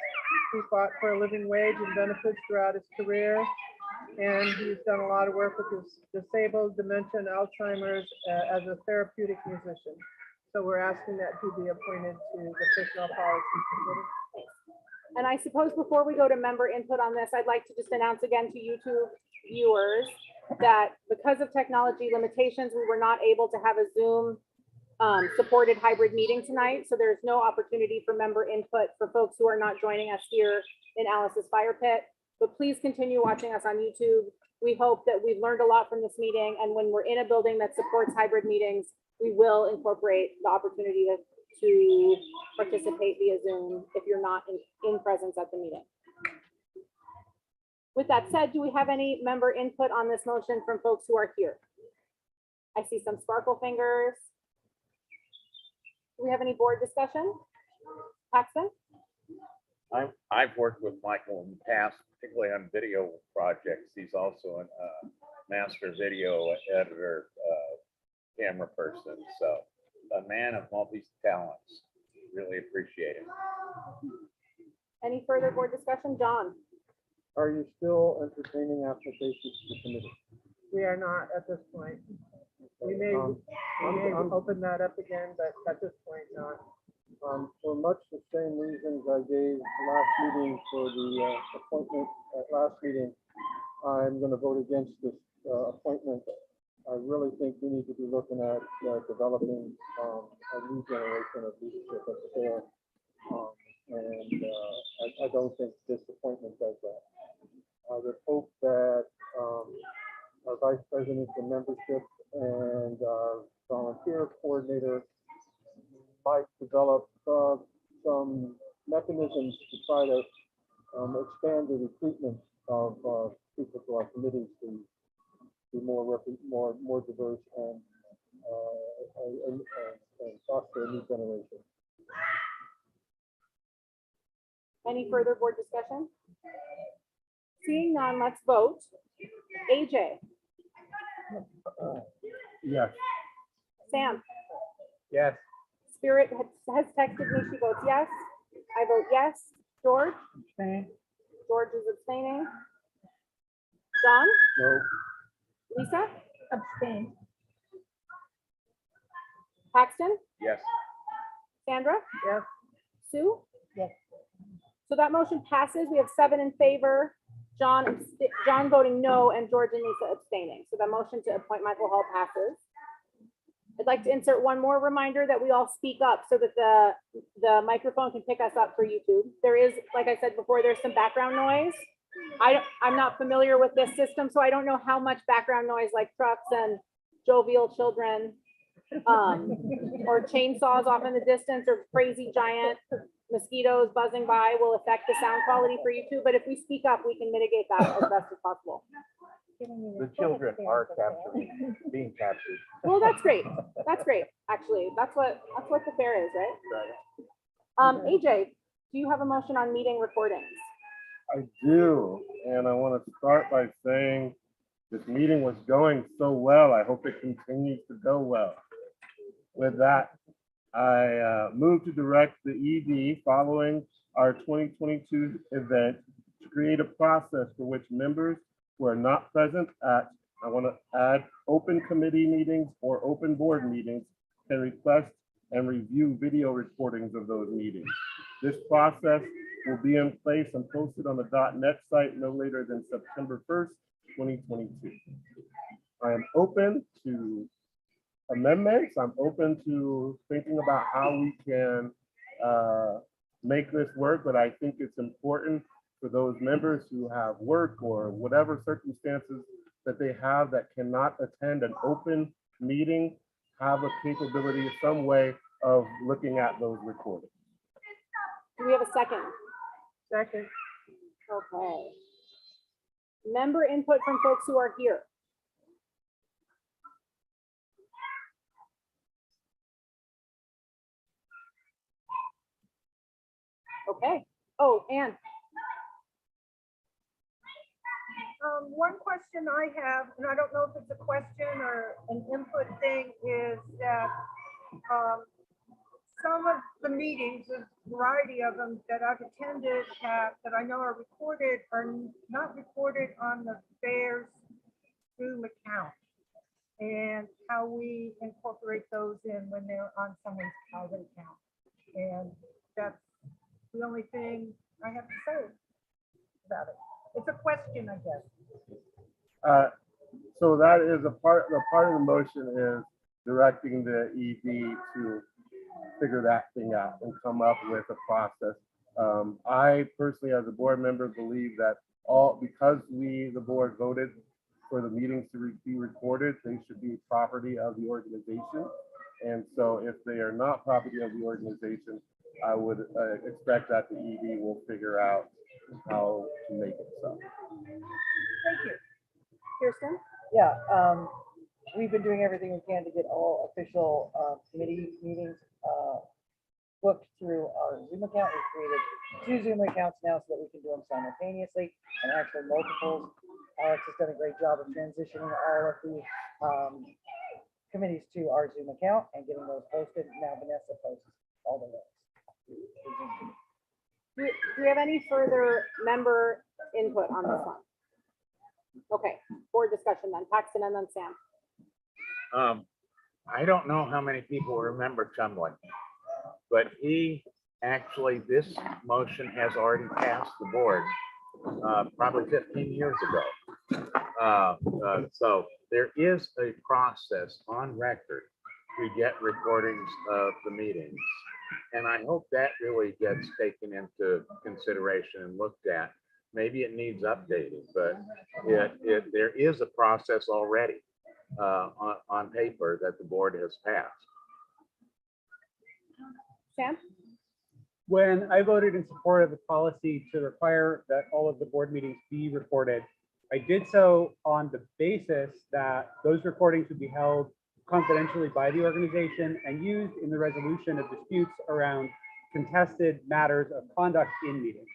He fought for a living wage and benefits throughout his career. And he's done a lot of work with his disabled, dementia, and Alzheimer's as a therapeutic musician. So we're asking that he be appointed to the Personnel Policy Committee. And I suppose before we go to member input on this, I'd like to just announce again to YouTube viewers that because of technology limitations, we were not able to have a Zoom supported hybrid meeting tonight. So there's no opportunity for member input for folks who are not joining us here in Alice's Fire Pit. But please continue watching us on YouTube. We hope that we've learned a lot from this meeting. And when we're in a building that supports hybrid meetings, we will incorporate the opportunity to participate via Zoom if you're not in presence at the meeting. With that said, do we have any member input on this motion from folks who are here? I see some sparkle fingers. Do we have any board discussion? Paxton? I've worked with Michael in the past, particularly on video projects. He's also a master video editor, camera person. So a man of multi-talents. Really appreciate it. Any further board discussion? John? Are you still entertaining applications to the committee? We are not at this point. We may open that up again, but at this point, not. For much the same reasons I gave last meeting for the appointment at last meeting, I'm going to vote against this appointment. I really think we need to be looking at developing a new generation of leadership at the fair. I don't think this appointment does that. I would hope that our vice president for membership and our volunteer coordinator might develop some mechanisms to try to expand the recruitment of people to our committees to be more diverse and foster a new generation. Any further board discussion? Seeing none, let's vote. AJ? Yes. Sam? Yes. Spirit has texted me, she votes yes. I vote yes. George? George is abstaining. John? No. Lisa? Abstain. Paxton? Yes. Sandra? Yes. Sue? Yes. So that motion passes. We have 7 in favor, John voting no, and George and Lisa abstaining. So the motion to appoint Michael Hall passes. I'd like to insert one more reminder that we all speak up so that the microphone can pick us up for YouTube. There is, like I said before, there's some background noise. I'm not familiar with this system, so I don't know how much background noise like trucks and jovial children or chainsaws off in the distance or crazy giant mosquitoes buzzing by will affect the sound quality for YouTube. But if we speak up, we can mitigate that as best as possible. The children are being captured. Well, that's great. That's great. Actually, that's what the fair is, right? AJ, do you have a motion on meeting recordings? I do, and I want to start by saying this meeting was going so well. I hope it continues to go well. With that, I move to direct the ED following our 2022 event to create a process for which members who are not present at, I want to add, open committee meetings or open board meetings can request and review video recordings of those meetings. This process will be in place and posted on the .net site no later than September 1st, 2022. I am open to amendments. I'm open to thinking about how we can make this work, but I think it's important for those members who have work or whatever circumstances that they have that cannot attend an open meeting, have a capability, some way of looking at those recordings. Do we have a second? Second. Okay. Member input from folks who are here. Okay. Oh, Anne. One question I have, and I don't know if it's a question or an input thing, is that some of the meetings, a variety of them that I've attended that I know are recorded are not recorded on the fair's Zoom account. And how we incorporate those in when they're on someone's private account. And that's the only thing I have to say about it. It's a question, I guess. So that is the part of the motion is directing the ED to figure that thing out and come up with a process. I personally, as a board member, believe that because the board voted for the meetings to be recorded, they should be property of the organization. And so if they are not property of the organization, I would expect that the ED will figure out how to make it so. Thank you. Kirsten? Yeah, we've been doing everything we can to get all official committee meetings booked through our Zoom account. We've created 2 Zoom accounts now so that we can do them simultaneously and actually multiples. Alex has done a great job of transitioning all of the committees to our Zoom account and getting those posted. Now Vanessa posts all the links. Do we have any further member input on this one? Okay, board discussion then. Paxton and then Sam. I don't know how many people remember Chumley, but this motion has already passed the board probably 15 years ago. So there is a process on record to get recordings of the meetings. And I hope that really gets taken into consideration and looked at. Maybe it needs updating, but there is a process already on paper that the board has passed. Sam? When I voted in support of the policy to require that all of the board meetings be recorded, I did so on the basis that those recordings would be held confidentially by the organization and used in the resolution of disputes around contested matters of conduct in meetings.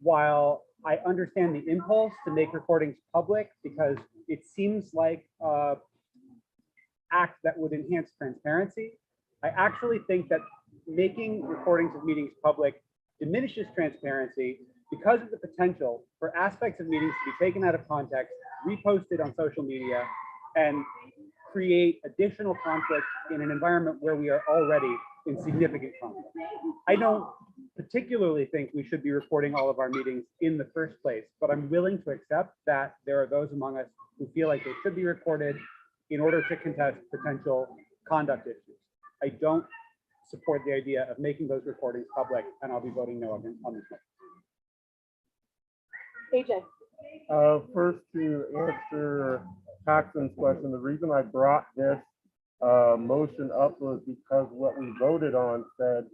While I understand the impulse to make recordings public because it seems like an act that would enhance transparency, I actually think that making recordings of meetings public diminishes transparency because of the potential for aspects of meetings to be taken out of context, reposted on social media, and create additional conflict in an environment where we are already in significant conflict. I don't particularly think we should be recording all of our meetings in the first place, but I'm willing to accept that there are those among us who feel like they should be recorded in order to contest potential conduct issues. I don't support the idea of making those recordings public, and I'll be voting no on this one. AJ. First, to answer Paxton's question, the reason I brought this motion up was because what we voted on said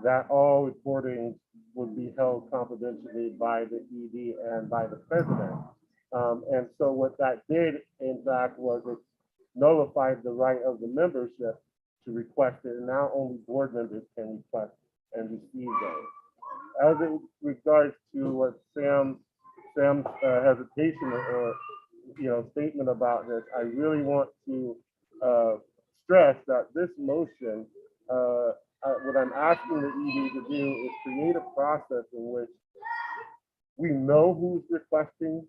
that all recordings would be held confidentially by the ED and by the president. And so what that did, in fact, was it nullified the right of the membership to request it, and now only board members can request and receive those. As in regards to what Sam's hesitation or statement about this, I really want to stress that this motion what I'm asking the ED to do is create a process in which we know who's requesting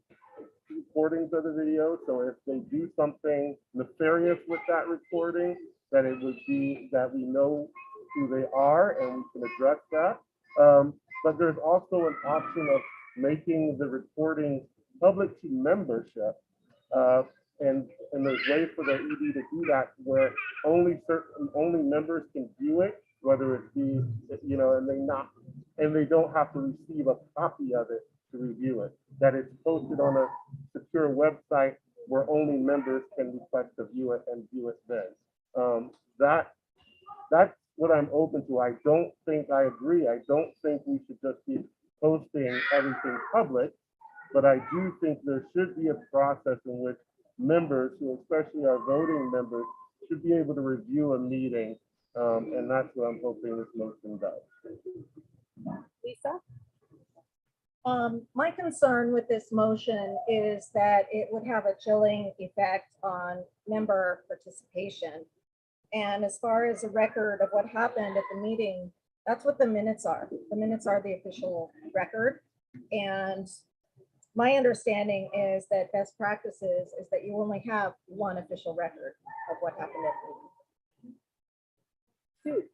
recordings of the video. So if they do something nefarious with that recording, that it would be that we know who they are and we can address that. But there's also an option of making the recording public to membership. And there's ways for the ED to do that where only members can view it, whether it be, you know, and they don't have to receive a copy of it to review it. That it's posted on a secure website where only members can request to view it and view it then. That's what I'm open to. I don't think I agree. I don't think we should just be posting everything public, but I do think there should be a process in which members, who especially our voting members, should be able to review a meeting. And that's what I'm hoping this motion does. Lisa? My concern with this motion is that it would have a chilling effect on member participation. And as far as a record of what happened at the meeting, that's what the minutes are. The minutes are the official record. And my understanding is that best practices is that you only have one official record of what happened at the meeting.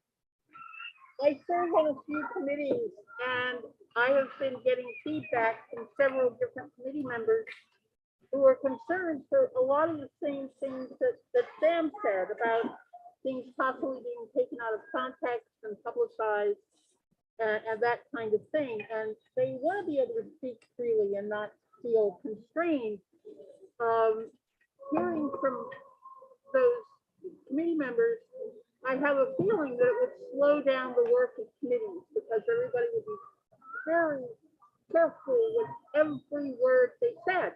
I serve on a few committees, and I have been getting feedback from several different committee members who are concerned for a lot of the same things that Sam said about things possibly being taken out of context and publicized and that kind of thing. And they want to be able to speak freely and not feel constrained. Hearing from those committee members, I have a feeling that it would slow down the work of committees because everybody would be very careful with every word they said.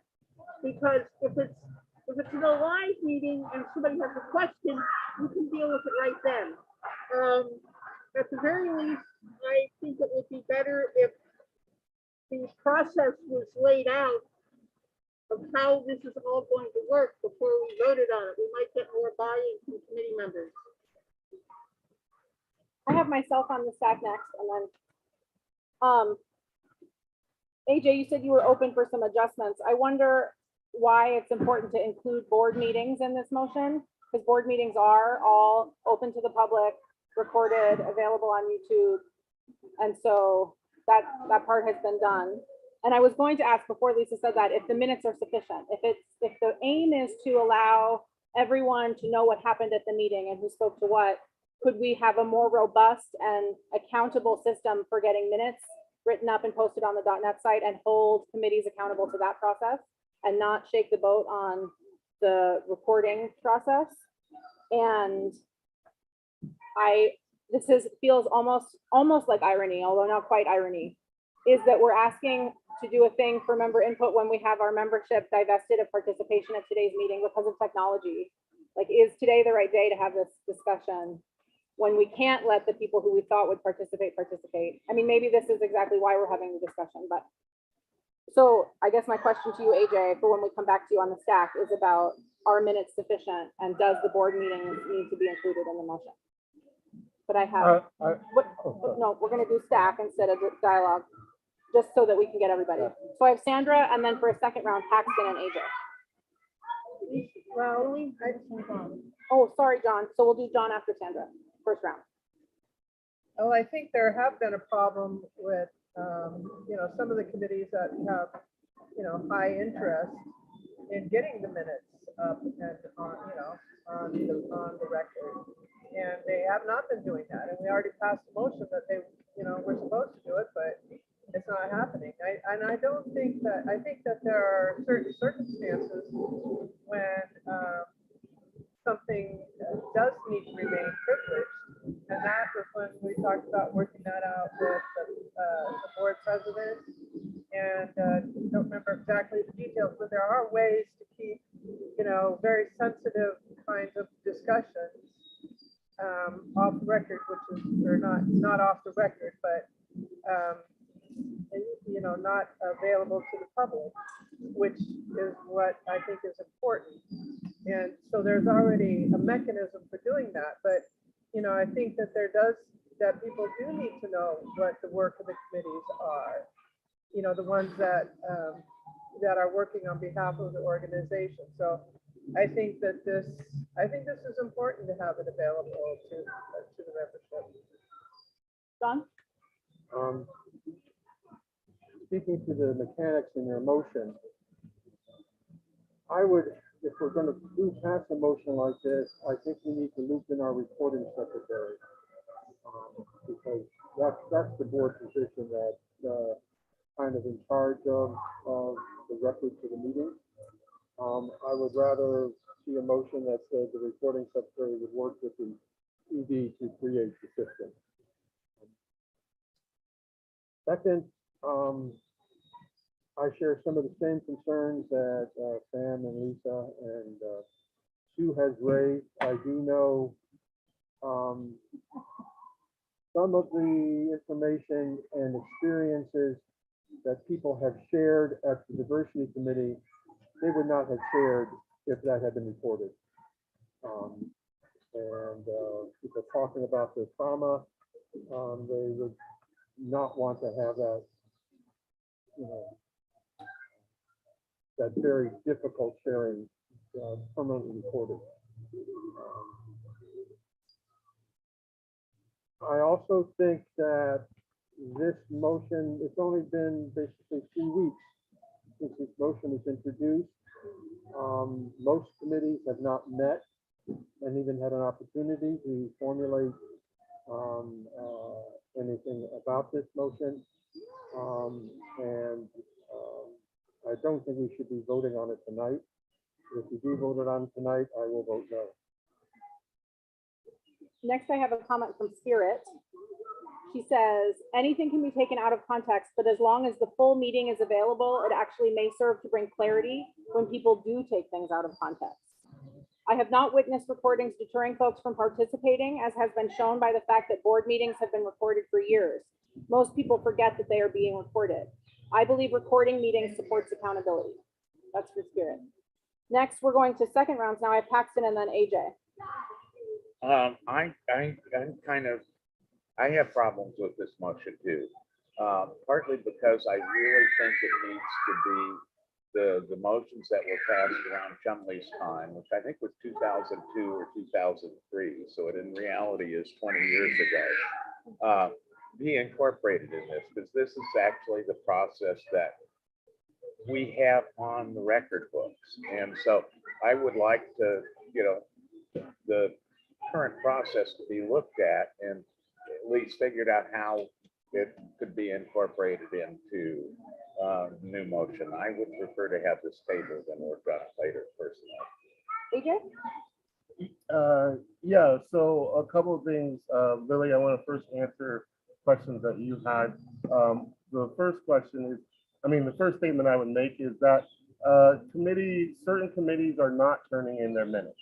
Because if it's in a live meeting and somebody has a question, you can deal with it right then. At the very least, I think it would be better if the process was laid out of how this is all going to work before we voted on it. We might get more buy-in from committee members. I have myself on the stack next, and then, AJ, you said you were open for some adjustments. I wonder why it's important to include board meetings in this motion, because board meetings are all open to the public, recorded, available on YouTube. And so that part has been done. And I was going to ask before Lisa said that, if the minutes are sufficient, if the aim is to allow everyone to know what happened at the meeting and who spoke to what, could we have a more robust and accountable system for getting minutes written up and posted on the .net site and hold committees accountable to that process and not shake the boat on the recording process? And feels almost like irony, although not quite irony, is that we're asking to do a thing for member input when we have our membership divested of participation at today's meeting because of technology. Like, is today the right day to have this discussion when we can't let the people who we thought would participate? I mean, maybe this is exactly why we're having the discussion, but so I guess my question to you, AJ, for when we come back to you on the stack, is about, are minutes sufficient and does the board meeting need to be included in the motion? But I have, no, we're gonna do stack instead of dialogue, just so that we can get everybody. So I have Sandra, and then for a second round, Paxton and AJ. Well, Oh, sorry, John. So we'll do John after Sandra, first round. Oh, I think there have been a problem with, some of the committees that have, high interest in getting the minutes up and on the record. And they have not been doing that. And we already passed a motion that they, were supposed to do it, but it's not happening. I think that there are certain circumstances when something does need to remain privileged. And that was when we talked about working that out with the board president. And don't remember exactly the details, but there are ways to keep, very sensitive kinds of discussions off the record, which is, or not off the record, but not available to the public, which is what I think is important. And so there's already a mechanism for doing that, but I think that there that people do need to know what the work of the committees are. You know, the ones that, that are working on behalf of the organization. So I think that this is important to have it available to the membership. John? Speaking to the mechanics in your motion, I would, if we're gonna do pass a motion like this, I think we need to loop in our recording secretary. Because that's the board position that, kind of in charge of the records of the meeting. I would rather see a motion that said the recording secretary would work with the ED to create the system. Second, I share some of the same concerns that Sam and Lisa and Sue has raised. I do know some of the information and experiences that people have shared at the diversity committee, they would not have shared if that had been reported. People talking about their trauma, they would not want to have that, you know, that very difficult sharing permanently recorded. I also think that this motion, it's only been basically 2 weeks since this motion was introduced. Most committees have not met and even had an opportunity to formulate anything about this motion. I don't think we should be voting on it tonight. If we do vote it on tonight, I will vote no. Next, I have a comment from Spirit. She says, anything can be taken out of context, but as long as the full meeting is available, it actually may serve to bring clarity when people do take things out of context. I have not witnessed recordings deterring folks from participating, as has been shown by the fact that board meetings have been recorded for years. Most people forget that they are being recorded. I believe recording meetings supports accountability. That's for Spirit. Next, we're going to second rounds. Now I have Paxton and then AJ. I have problems with this motion too. Partly because I really think it needs to be the motions that were passed around Chumley's time, which I think was 2002 or 2003. So it in reality is 20 years ago. Be incorporated in this, because this is actually the process that we have on the record books. And so I would like to, you know, the current process to be looked at and at least figured out how it could be incorporated into new motion. I would prefer to have this tabled and work on it later personally. AJ? Yeah, so a couple of things, Lily, I want to first answer questions that you had. The first question is, the first statement I would make is that certain committees are not turning in their minutes.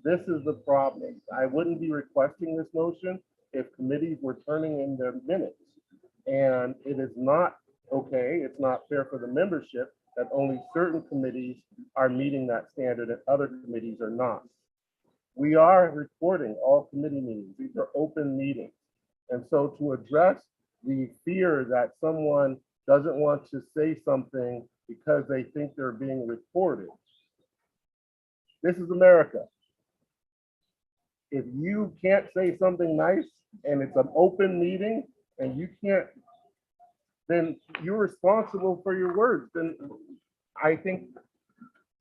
This is the problem. I wouldn't be requesting this motion if committees were turning in their minutes. And it is not okay, it's not fair for the membership that only certain committees are meeting that standard and other committees are not. We are recording all committee meetings. These are open meetings. And so to address the fear that someone doesn't want to say something because they think they're being recorded, this is America. If you can't say something nice and it's an open meeting and you can't, then you're responsible for your words. Then I think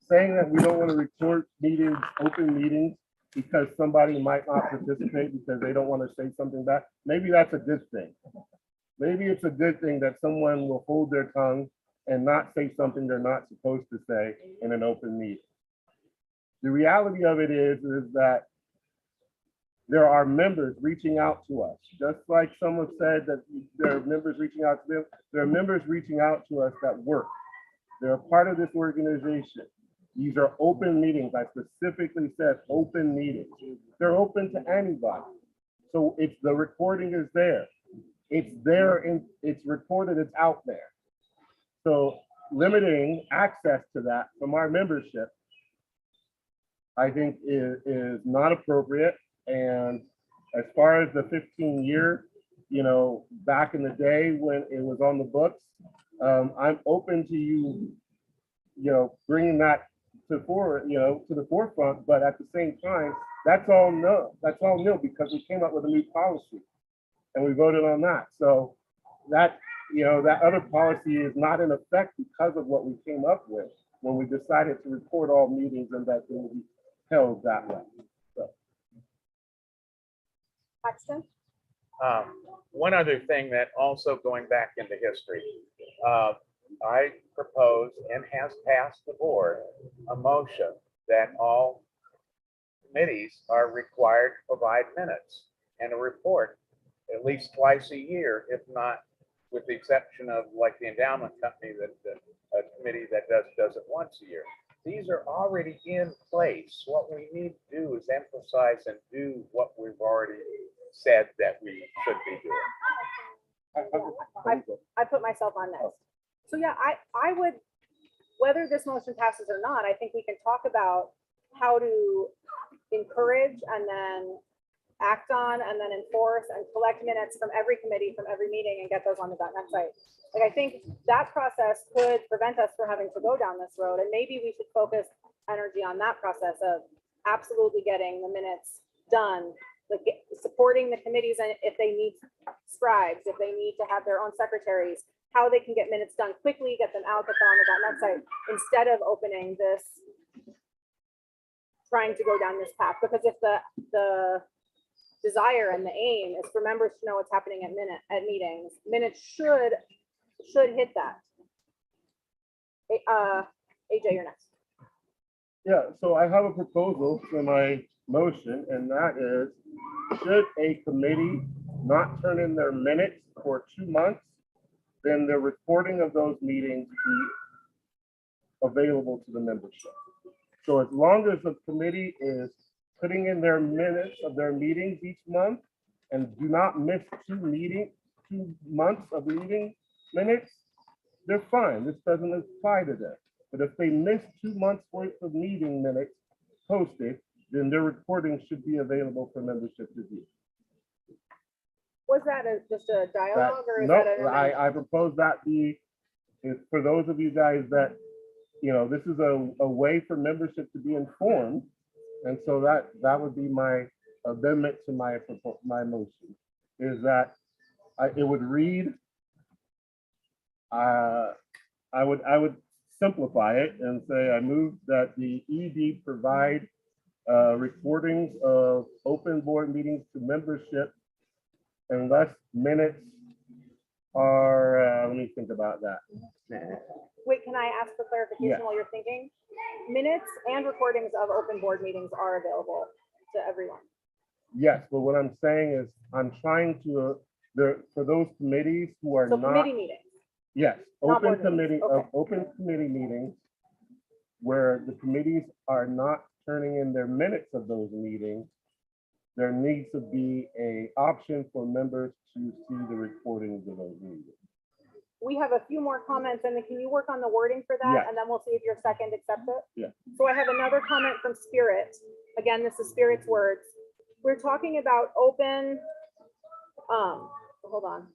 saying that we don't want to record meetings, open meetings, because somebody might not participate because they don't want to say something back, maybe that's a good thing. Maybe it's a good thing that someone will hold their tongue and not say something they're not supposed to say in an open meeting. The reality of it is that there are members reaching out to us, just like someone said that there are members reaching out to them. There are members reaching out to us that work. They're a part of this organization. These are open meetings. I specifically said open meetings. They're open to anybody. So it's the recording is there. It's there and it's recorded, it's out there. So limiting access to that from our membership, I think is not appropriate. And As far as the 15-year, you know, back in the day when it was on the books, I'm open to you, you know, bringing that to the forefront, but at the same time, that's all new because we came up with a new policy and we voted on that. So that, you know, that other policy is not in effect because of what we came up with when we decided to record all meetings and that they will be held that way. Paxton? One other thing that also going back into history, I propose and has passed the board a motion that all committees are required to provide minutes and a report at least twice a year, if not with the exception of like the endowment company that a committee that does it once a year. These are already in place. What we need to do is emphasize and do what we've already said that we should be doing. I put myself on this. So yeah, I would, whether this motion passes or not, I think we can talk about how to encourage and then act on and then enforce and collect minutes from every committee, from every meeting and get those on the .net site. Like, I think that process could prevent us from having to go down this road, and maybe we should focus energy on that process of absolutely getting the minutes done, like supporting the committees and if they need scribes, if they need to have their own secretaries, how they can get minutes done quickly, get them out, get them on the .net site, instead of opening this, trying to go down this path. Because if the desire and the aim is for members to know what's happening at meetings, minutes should hit that. AJ, you're next. Yeah, so I have a proposal for my motion, and that is, should a committee not turn in their minutes for 2 months, then the recording of those meetings be available to the membership. So as long as the committee is putting in their minutes of their meetings each month and do not miss 2 months of meeting minutes, they're fine. This doesn't apply to them. But if they miss 2 months worth of meeting minutes posted, then their recording should be available for membership to view. Was that just a dialogue or is No, that an I propose that be, is for those of you guys that, you know, this is a way for membership to be informed. And so that would be my amendment to my motion, is that it would read, I would simplify it and say, I move that the ED provide recordings of open board meetings to membership unless minutes are, let me think about that. Wait, can I ask for clarification while you're thinking? Minutes and recordings of open board meetings are available to everyone. Yes, but what I'm saying is I'm trying to, for those committees who are So not. committee meetings. Yes, Not open board meetings, committee, okay. open committee meetings where the committees are not turning in their minutes of those meetings. There needs to be an option for members to see the recordings of those meetings. We have a few more comments, and then can you work on the wording for that? Yes. And then we'll see if your second accepts it. Yeah. So I have another comment from Spirit. Again, this is Spirit's words. We're talking about open, hold on.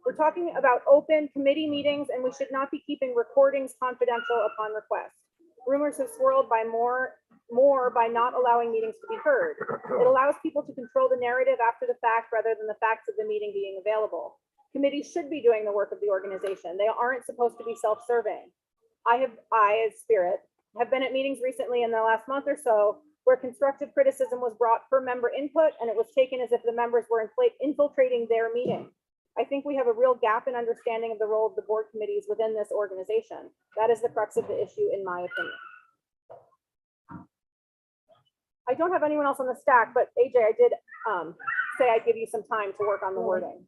We're talking about open committee meetings, and we should not be keeping recordings confidential upon request. Rumors have swirled by more by not allowing meetings to be heard. It allows people to control the narrative after the fact rather than the facts of the meeting being available. Committees should be doing the work of the organization. They aren't supposed to be self-serving. I, as Spirit, have been at meetings recently in the last month or so where constructive criticism was brought per member input, and it was taken as if the members were infiltrating their meeting. I think we have a real gap in understanding of the role of the board committees within this organization. That is the crux of the issue, in my opinion. I don't have anyone else on the stack, but AJ, I did say I'd give you some time to work on the wording.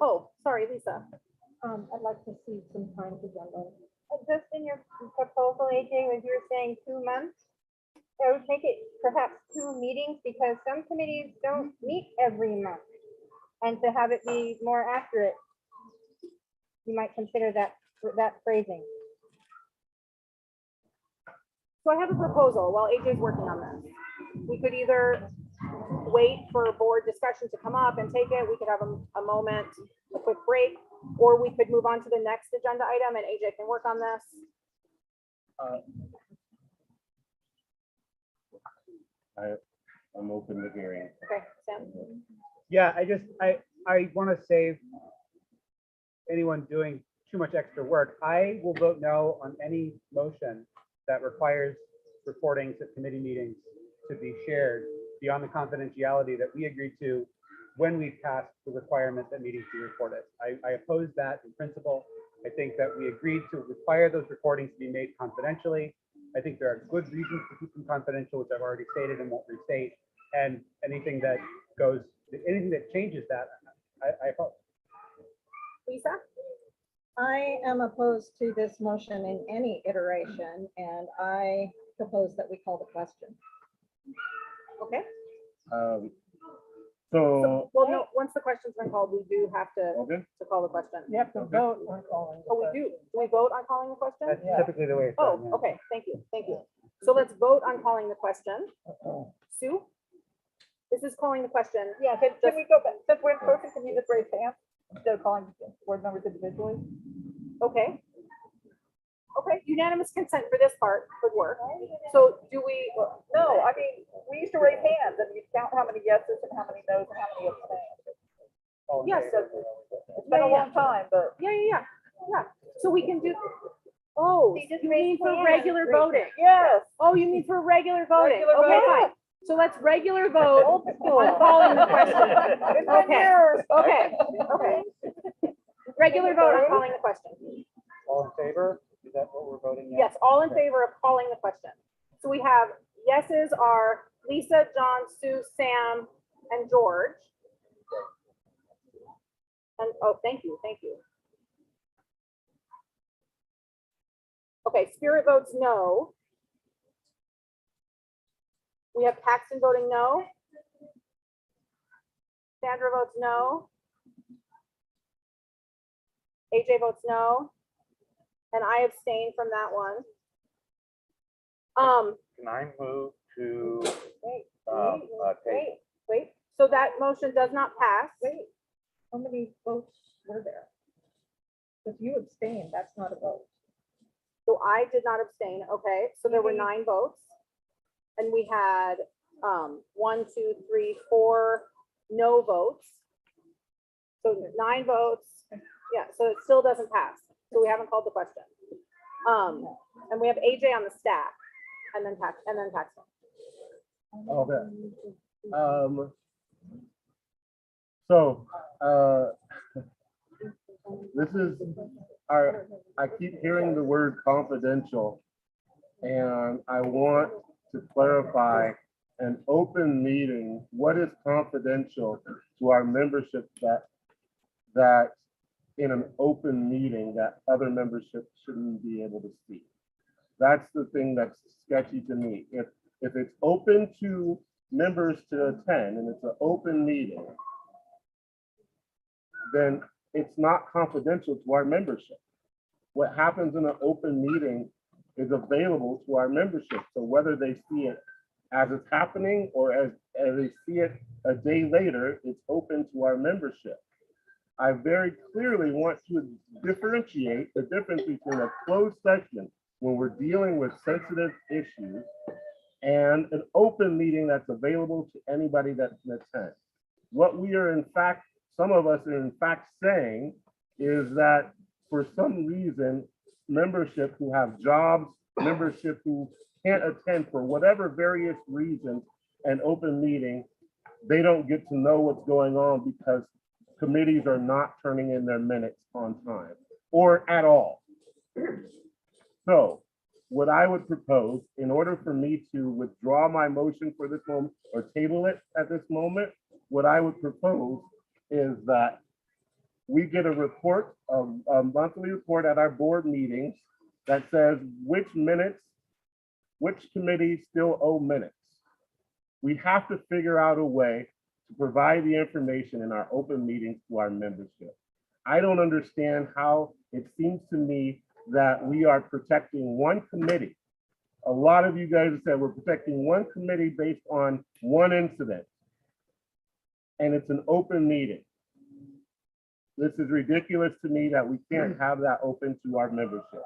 Oh, sorry, Lisa. I'd like to see some time together. Just in your proposal, AJ, when you were saying 2 months, I would make it perhaps 2 meetings because some committees don't meet every month. And to have it be more accurate, you might consider that phrasing. So I have a proposal while AJ's working on this. We could either wait for board discussion to come up and take it. We could have a moment, a quick break, or we could move on to the next agenda item and AJ can work on this. I'm open to hearing. Okay, Sam? Yeah, I want to save anyone doing too much extra work. I will vote no on any motion that requires recordings of committee meetings to be shared beyond the confidentiality that we agreed to when we passed the requirement that meetings be recorded. I oppose that in principle. I think that we agreed to require those recordings to be made confidentially. I think there are good reasons to keep them confidential, which I've already stated and won't restate. And anything that changes that, I oppose. Lisa? I am opposed to this motion in any iteration, and I propose that we call the question. Okay. So, Well, no, once the question's been called, we do have to okay, call the question. You have to vote on calling. Oh, we do. Do we vote on calling the question? That's typically the way it's done. Oh, yeah. okay, thank you, thank you. So let's vote on calling the question. Sue? This is calling the question. Yeah, can we go back, since we're in person, can you just raise hands instead of calling board members individually? Okay. Okay, unanimous consent for this part would work. So do we, No, I mean, we used to raise hands and you count how many yeses and how many noes and how many abstains. yes, so- It's been a long time, but. yeah. So we can do, oh, You just you raise mean for hands. regular voting? Yes. Oh, you mean for regular voting? Regular Okay, voting. fine. So let's regular vote on calling the question. It's been Okay. years. Okay. Regular vote on calling the question. All in favor? Is that what we're voting? Yes, all in favor of calling the question. So we have yeses are Lisa, John, Sue, Sam, and George. And, oh, thank you. Okay, Spirit votes no. We have Paxton voting no. Sandra votes no. AJ votes no. And I abstain from that one. Can I move to, Wait, wait. So that motion does not pass. Wait, how many votes were there? If you abstain, that's not a vote. So I did not abstain. Okay, so there were 9 votes. And we had 1, 2, 3, 4 no votes. So 9 votes. Yeah, so it still doesn't pass. So we haven't called the question. And we have AJ on the staff and then Paxton. okay. So, this is I keep hearing the word confidential, and I want to clarify an open meeting. What is confidential to our membership that in an open meeting that other membership shouldn't be able to see? That's the thing that's sketchy to me. If it's open to members to attend and it's an open meeting, then it's not confidential to our membership. What happens in an open meeting is available to our membership. So whether they see it as it's happening or as they see it a day later, it's open to our membership. I very clearly want to differentiate the difference between a closed session when we're dealing with sensitive issues and an open meeting that's available to anybody that attends. What we are in fact, some of us are in fact saying is that for some reason, membership who have jobs, membership who can't attend for whatever various reasons, an open meeting, they don't get to know what's going on because committees are not turning in their minutes on time or at all. So what I would propose, in order for me to withdraw my motion for this moment or table it at this moment, what I would propose is that we get a report, a monthly report at our board meetings that says which committees still owe minutes. We have to figure out a way to provide the information in our open meetings to our membership. I don't understand how it seems to me that we are protecting one committee. A lot of you guys have said we're protecting one committee based on one incident. and it's an open meeting. This is ridiculous to me that we can't have that open to our membership.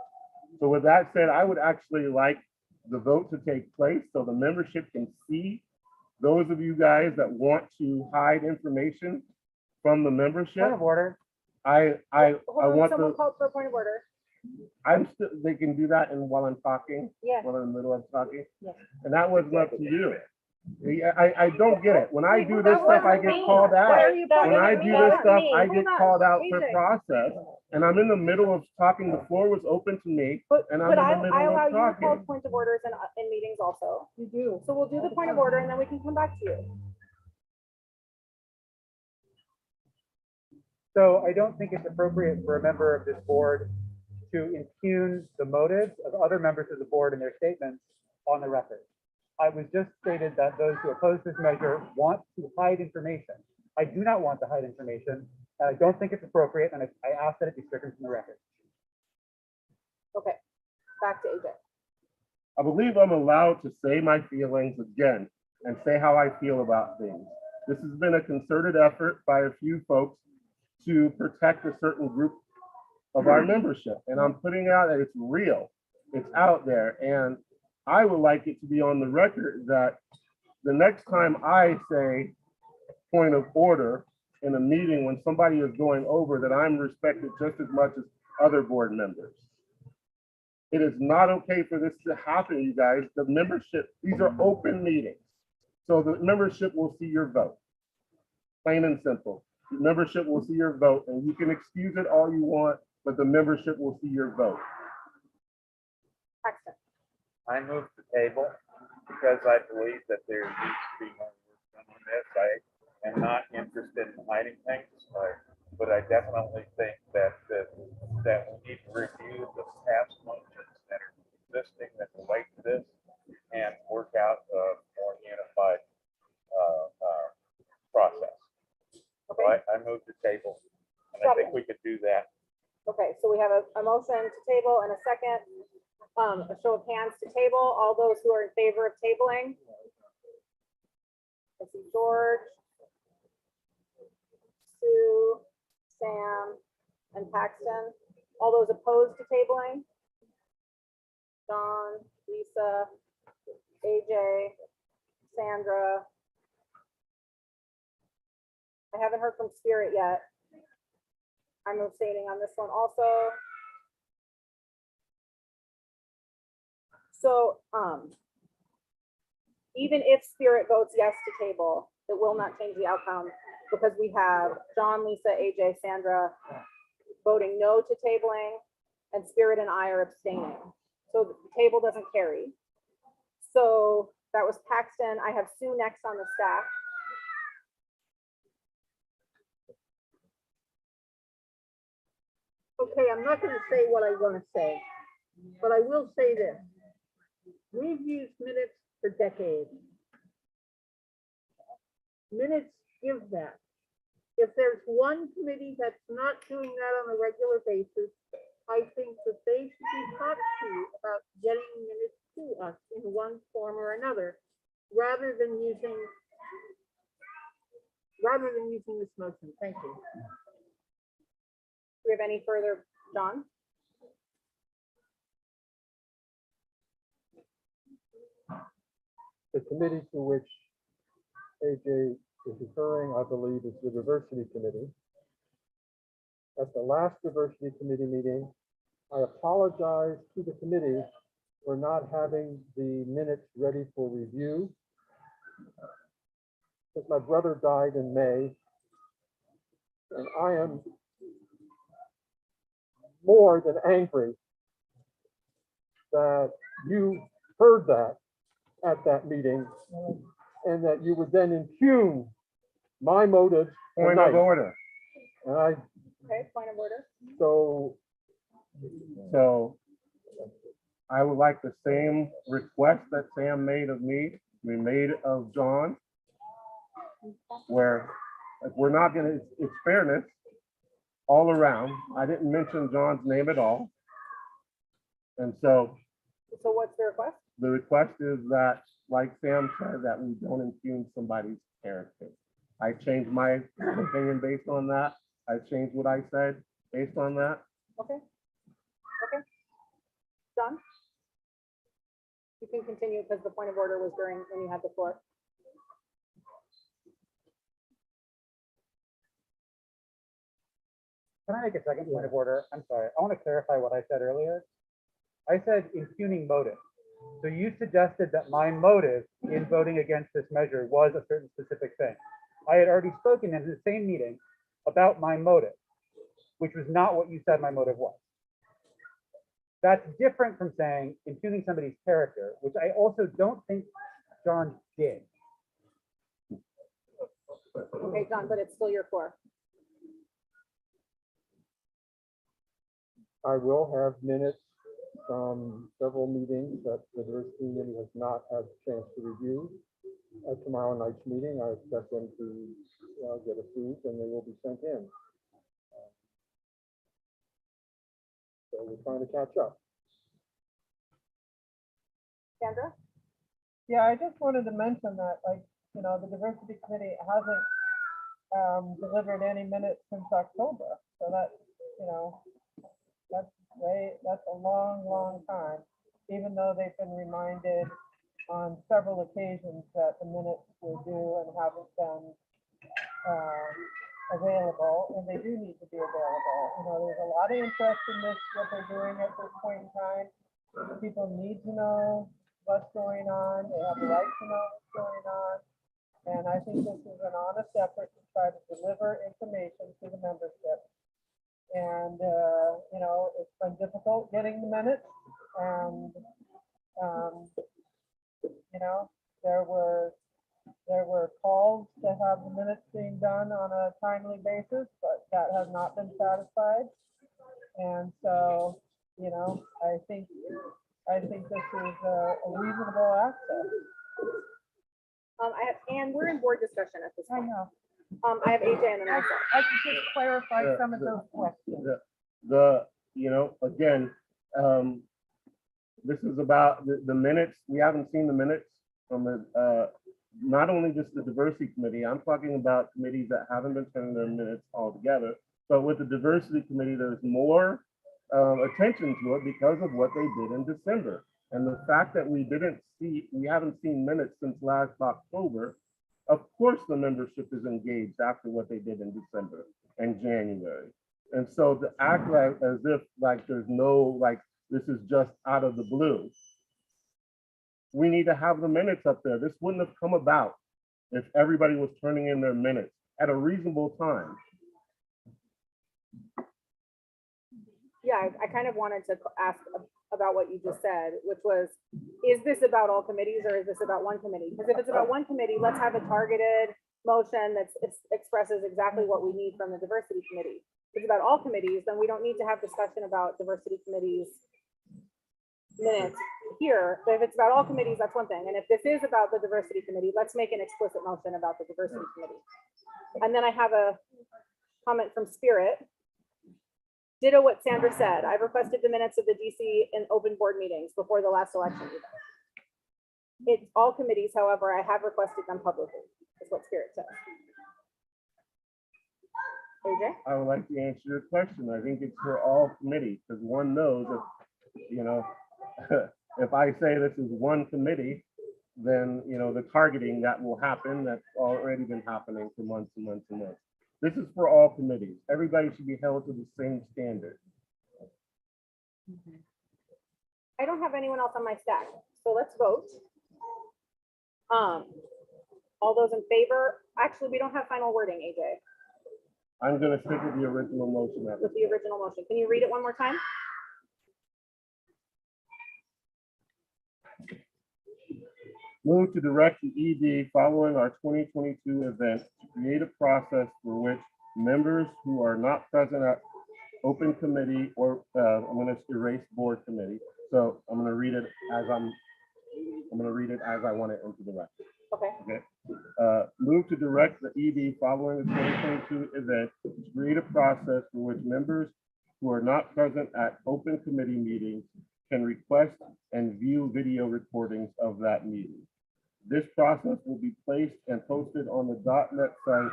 So with that said, I would actually like the vote to take place so the membership can see those of you guys that want to hide information from the membership. Point of order. I Hold on, want someone the, called for a point of order. I'm still, they can do that and while I'm talking, Yeah. while I'm in the middle of talking. Yes. And that wasn't up to you. I don't get it. When I do this That stuff, I wasn't get me. called out. Why are you When pointing I at do me? this That stuff, wasn't I me. get Hold on, called out for AJ. process. And I'm in the middle of talking, the floor was open to me, But, and I'm but in I the middle allow of you to call talking. points of orders in meetings also. You do. So we'll do the point of order and then we can come back to you. So I don't think it's appropriate for a member of this board to impugn the motives of other members of the board and their statements on the record. I was just stated that those who oppose this measure want to hide information. I do not want to hide information. And I don't think it's appropriate, and I ask that it be stricken from the record. Okay, back to AJ. I believe I'm allowed to say my feelings again and say how I feel about things. This has been a concerted effort by a few folks to protect a certain group of our membership. And I'm putting out that it's real, it's out there. And I would like it to be on the record that the next time I say point of order in a meeting when somebody is going over, that I'm respected just as much as other board members. It is not okay for this to happen, you guys. The membership, these are open meetings. So the membership will see your vote. Plain and simple. The membership will see your vote, and you can excuse it all you want, but the membership will see your vote. Paxton. I moved the table because I believe that there needs to be more work done on this. I am not interested in hiding things, but I definitely think that we need to review the past motions that are existing that relate to this and work out a more unified process. So I moved the table, and I think we could do that. Okay, so we have a motion to table and a second. A show of hands to table. All those who are in favor of tabling. I see George, Sue, Sam, and Paxton. All those opposed to tabling? John, Lisa, AJ, Sandra. I haven't heard from Spirit yet. I'm abstaining on this one also. So, even if Spirit votes yes to table, it will not change the outcome because we have John, Lisa, AJ, Sandra voting no to tabling, and Spirit and I are abstaining. So the table doesn't carry. So that was Paxton. I have Sue next on the stack. Okay, I'm not gonna say what I wanna say, but I will say this. We've used minutes for decades. Minutes give that. If there's one committee that's not doing that on a regular basis, I think that they should be talked to about getting minutes to us in one form or another, rather than using this motion. Thank you. Do we have any further, John? The committee to which AJ is referring, I believe, is the diversity committee. At the last diversity committee meeting, I apologize to the committee for not having the minutes ready for review. Because my brother died in May, and I am more than angry that you heard that at that meeting, and that you would then impugn my motives. Point of order. And I, Okay, point of order. so, So I would like the same request that Sam made of me, we made of John, where if we're not gonna, it's fairness all around. I didn't mention John's name at all. And so So what's the request? the request is that, like Sam said, that we don't impugn somebody's character. I changed my opinion based on that. I changed what I said based on that. Okay. Okay. John? You can continue because the point of order was during when you had the floor. Can I make a second point of order? I'm sorry. I want to clarify what I said earlier. I said impugning motive. So you suggested that my motive in voting against this measure was a certain specific thing. I had already spoken in the same meeting about my motive, which was not what you said my motive was. That's different from saying impugning somebody's character, which I also don't think John did. Okay, John, but it's still your floor. I will have minutes from several meetings that the diversity committee has not had a chance to review. At tomorrow night's meeting, I expect them to get approved and they will be sent in. So we're trying to catch up. Sandra? Yeah, I just wanted to mention that, like, you know, the diversity committee hasn't delivered any minutes since October. So that, you know, that's a long, long time, even though they've been reminded on several occasions that the minutes were due and haven't been available, and they do need to be available. You know, there's a lot of interest in this, what they're doing at this point in time. People need to know what's going on. They have the right to know what's going on. And I think this is an honest effort to try to deliver information to the membership. And, you know, it's been difficult getting the minutes. And, you know, there were calls to have the minutes being done on a timely basis, but that has not been satisfied. And so, you know, I think this is a reasonable access. And we're in board discussion at this I point. know. I have AJ and then myself. I could just clarify Yeah. some of those questions. You know, again, this is about the minutes. We haven't seen the minutes from the, not only just the diversity committee, I'm talking about committees that haven't been sending their minutes altogether. But with the diversity committee, there's more attention to it because of what they did in December. And the fact that we haven't seen minutes since last October, of course the membership is engaged after what they did in December and January. And so to act like as if like there's no, like this is just out of the blue. We need to have the minutes up there. This wouldn't have come about if everybody was turning in their minutes at a reasonable time. Yeah, I kind of wanted to ask about what you just said, which was, is this about all committees or is this about one committee? Because if it's about one committee, let's have a targeted motion that expresses exactly what we need from the diversity committee. If it's about all committees, then we don't need to have discussion about diversity committees minutes here. But if it's about all committees, that's one thing. And if this is about the diversity committee, let's make an explicit motion about the diversity committee. And then I have a comment from Spirit. Ditto what Sandra said. I've requested the minutes of the DC and open board meetings before the last election. It's all committees, however, I have requested them publicly, is what Spirit says. AJ? I would like to answer your question. I think it's for all committees because one knows if, you know, if I say this is one committee, then, you know, the targeting that will happen, that's already been happening for months and months and months. This is for all committees. Everybody should be held to the same standard. I don't have anyone else on my stack, so let's vote. All those in favor, actually, we don't have final wording, AJ, I'm gonna stick with the original motion. with the original motion. Can you read it one more time? Move to direct the ED following our 2022 event to create a process for which members who are not present at open committee or I'm going to erase board committee. So I'm going to read it as I want it into the record. Okay. Move to direct the ED following the 2022 event to create a process for which members who are not present at open committee meetings can request and view video recordings of that meeting. This process will be placed and posted on the .NET site,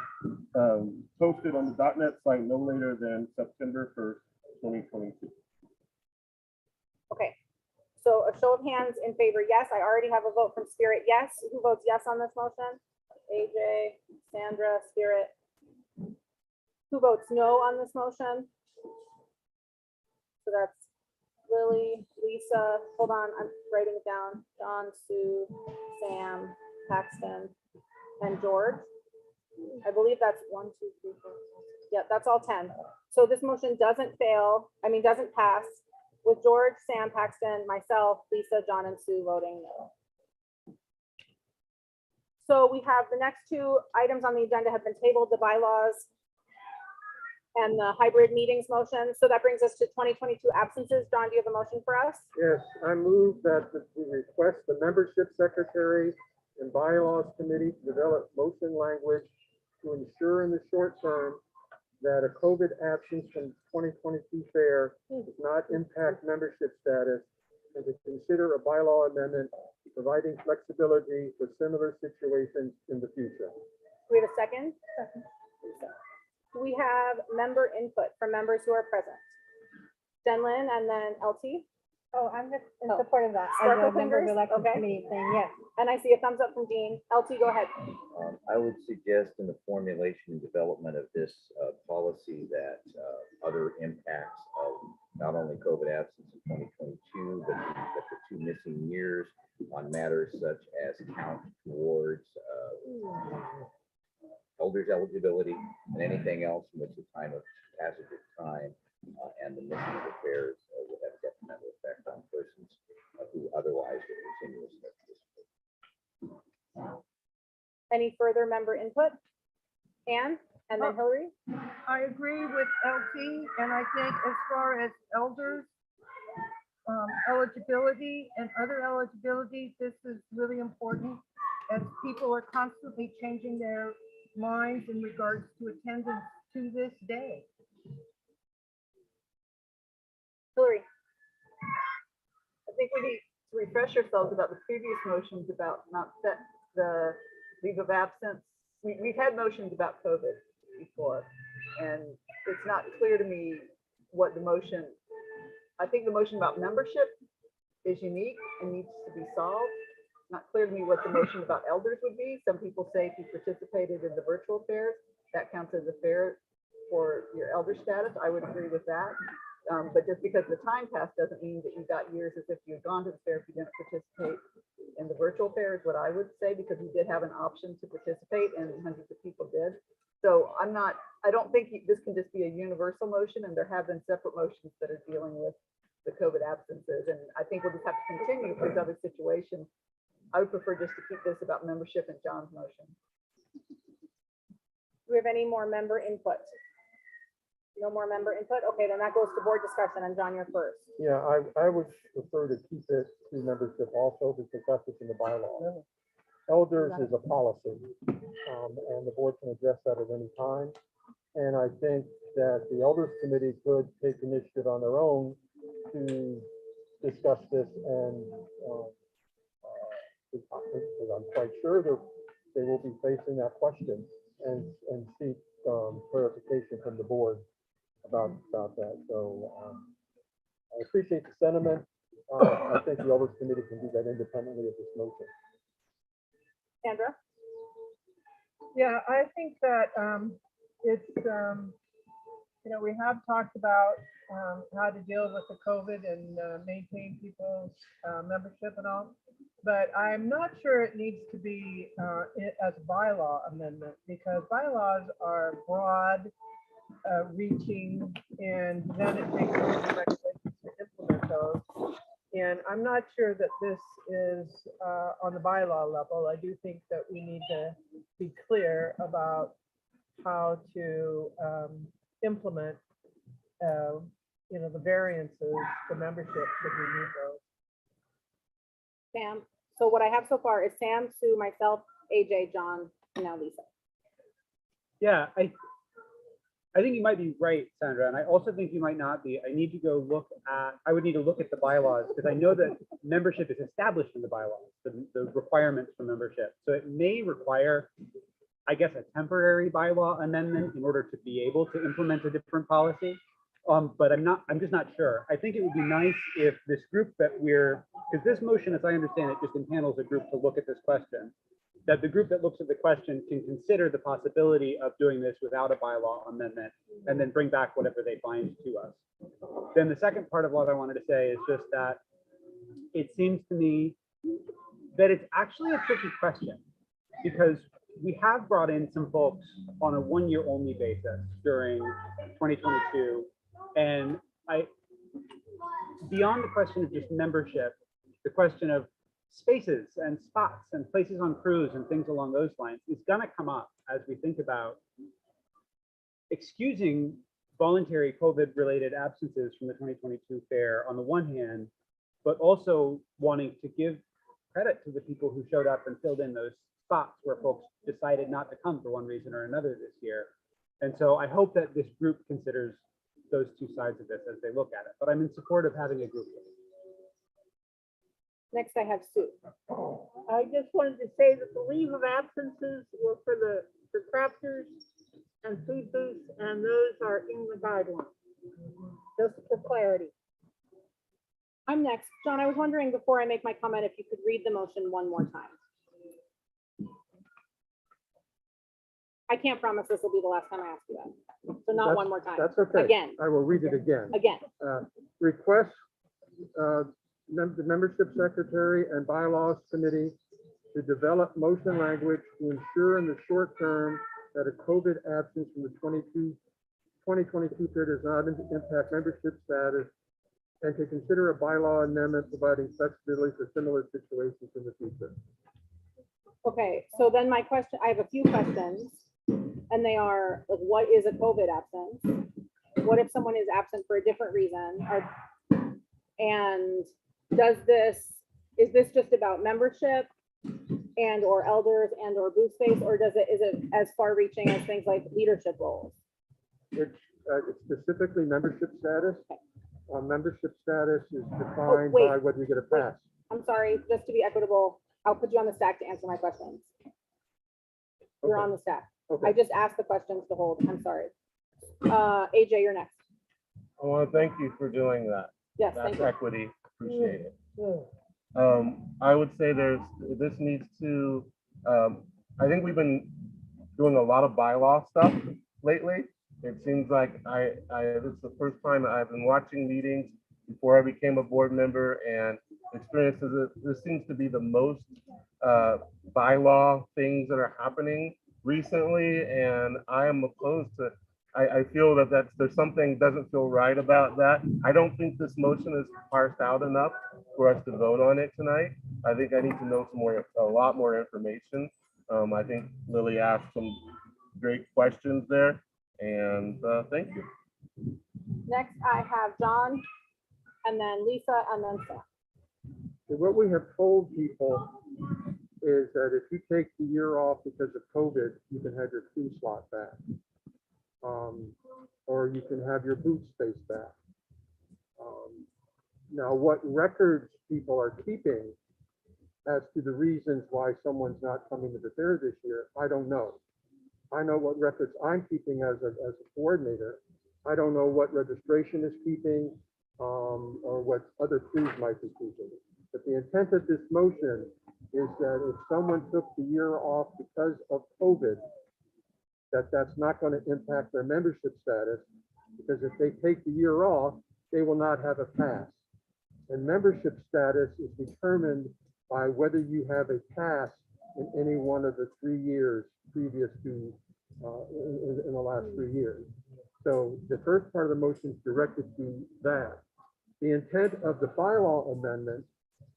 no later than September 1st, 2022. Okay, so a show of hands in favor, yes. I already have a vote from Spirit, yes. Who votes yes on this motion? AJ, Sandra, Spirit. Who votes no on this motion? So that's Lily, Lisa, hold on, I'm writing it down. John, Sue, Sam, Paxton, and George. I believe that's 1, 2, 3, 4. Yeah, that's all 10. So this motion doesn't pass with George, Sam, Paxton, myself, Lisa, John, and Sue voting no. So we have the next two items on the agenda have been tabled, the bylaws and the hybrid meetings motion. So that brings us to 2022 absences. John, do you have a motion for us? Yes, I move that we request the membership secretary and bylaws committee to develop motion language to ensure in the short term that a COVID absence from 2022 fair does not impact membership status, and to consider a bylaw amendment providing flexibility for similar situations in the future. Do we have a second? Do we have member input from members who are present? Jen Lynn and then LT. Oh, I'm just in Oh. support of that. As Sparkle a member of the fingers? election Okay. committee saying yes. And I see a thumbs up from Dean. LT, go ahead. I would suggest in the formulation and development of this policy that other impacts of not only COVID absence in 2022, but the 2 missing years on matters such as count towards elders eligibility and anything else in which the time of passage of time and the missing of affairs would have a detrimental effect on persons who otherwise would continue to participate. Any further member input? Anne and then Hillary? I agree with LT, and I think as far as elders, eligibility and other eligibility, this is really important as people are constantly changing their minds in regards to attendance to this day. Hillary? I think we need to refresh ourselves about the previous motions about not set the leave of absence. We've had motions about COVID before, and it's not clear to me what the motion, I think the motion about membership is unique and needs to be solved. Not clear to me what the motion about elders would be. Some people say if you participated in the virtual fairs, that counts as a fair for your elder status. I would agree with that. But just because the time passed doesn't mean that you got years as if you had gone to the fair if you didn't participate in the virtual fair is what I would say, because we did have an option to participate and hundreds of people did. So I don't think this can just be a universal motion, and there have been separate motions that are dealing with the COVID absences. And I think we'll just have to continue if there's other situations. I would prefer just to keep this about membership in John's motion. Do we have any more member input? No more member input? Okay, then that goes to board discussion, and John, you're first. Yeah, I would prefer to keep it to membership also, because that's what's in the bylaw. Elders is a policy, and the board can address that at any time. And I think that the elders committee could take initiative on their own to discuss this, and because I'm quite sure that they will be facing that question and seek clarification from the board about that. So I appreciate the sentiment. I think the elders committee can do that independently of this motion. Sandra? Yeah, I think that it's, we have talked about how to deal with the COVID and maintain people's membership and all, but I'm not sure it needs to be as a bylaw amendment, because bylaws are broad, reaching, and then it takes regulations to implement those. And I'm not sure that this is on the bylaw level. I do think that we need to be clear about how to implement, the variances, the membership, should we need those. Sam? So what I have so far is Sam, Sue, myself, AJ, John, and now Lisa. Yeah, I think you might be right, Sandra, and I also think you might not be. I need to go look at, I would need to look at the bylaws, because I know that membership is established in the bylaws, the requirements for membership. So it may require, I guess, a temporary bylaw amendment in order to be able to implement a different policy. But I'm just not sure. I think it would be nice if this group that because this motion, as I understand it, just impanels a group to look at this question, that the group that looks at the question can consider the possibility of doing this without a bylaw amendment and then bring back whatever they find to us. Then the second part of what I wanted to say is just that it seems to me that it's actually a tricky question, because we have brought in some folks on a one-year only basis during 2022. And beyond the question of just membership, the question of spaces and spots and places on crews and things along those lines is gonna come up as we think about excusing voluntary COVID-related absences from the 2022 fair on the one hand, but also wanting to give credit to the people who showed up and filled in those spots where folks decided not to come for one reason or another this year. And so I hope that this group considers those two sides of this as they look at it, but I'm in support of having a group. Next, I have Sue. I just wanted to say that the leave of absences were for crafters and food booths, and those are in the guidelines. Just for clarity. I'm next. John, I was wondering before I make my comment, if you could read the motion one more time. I can't promise this will be the last time I ask you that. So not one more time. That's okay. Again, I will read it again. again. Request the membership secretary and bylaws committee to develop motion language to ensure in the short term that a COVID absence from the 2022 period does not impact membership status, and to consider a bylaw amendment providing flexibility for similar situations in the future. Okay, so then my question, I have a few questions, and they are, like, what is a COVID absence? What if someone is absent for a different reason? And is this just about membership and or elders and or booth space, or is it as far reaching as things like leadership roles? It's specifically membership status. Membership status is defined by whether you get a pass. I'm sorry, just to be equitable, I'll put you on the stack to answer my questions. You're on the stack. Okay. I just asked the questions to hold. I'm sorry. AJ, you're next. I want to thank you for doing that. Yes, That's thank you. equity. Appreciate it. I would say this needs to, I think we've been doing a lot of bylaw stuff lately. It seems like this is the first time I've been watching meetings before I became a board member, and experiences this seems to be the most bylaw things that are happening recently, and I am opposed to. I feel that there's something doesn't feel right about that. I don't think this motion is parsed out enough for us to vote on it tonight. I think I need to know a lot more information. I think Lily asked some great questions there, and thank you. Next, I have John, and then Lisa, and then Sam. So what we have told people is that if you take the year off because of COVID, you can have your crew slot back. Or you can have your booth space back. Now, what records people are keeping as to the reasons why someone's not coming to the fair this year, I don't know. I know what records I'm keeping as a coordinator. I don't know what registration is keeping or what other crews might be keeping. But the intent of this motion is that if someone took the year off because of COVID, that's not going to impact their membership status, because if they take the year off, they will not have a pass. And membership status is determined by whether you have a pass in any one of the 3 years previous to in the last 3 years. So the first part of the motion is directed to that. The intent of the bylaw amendment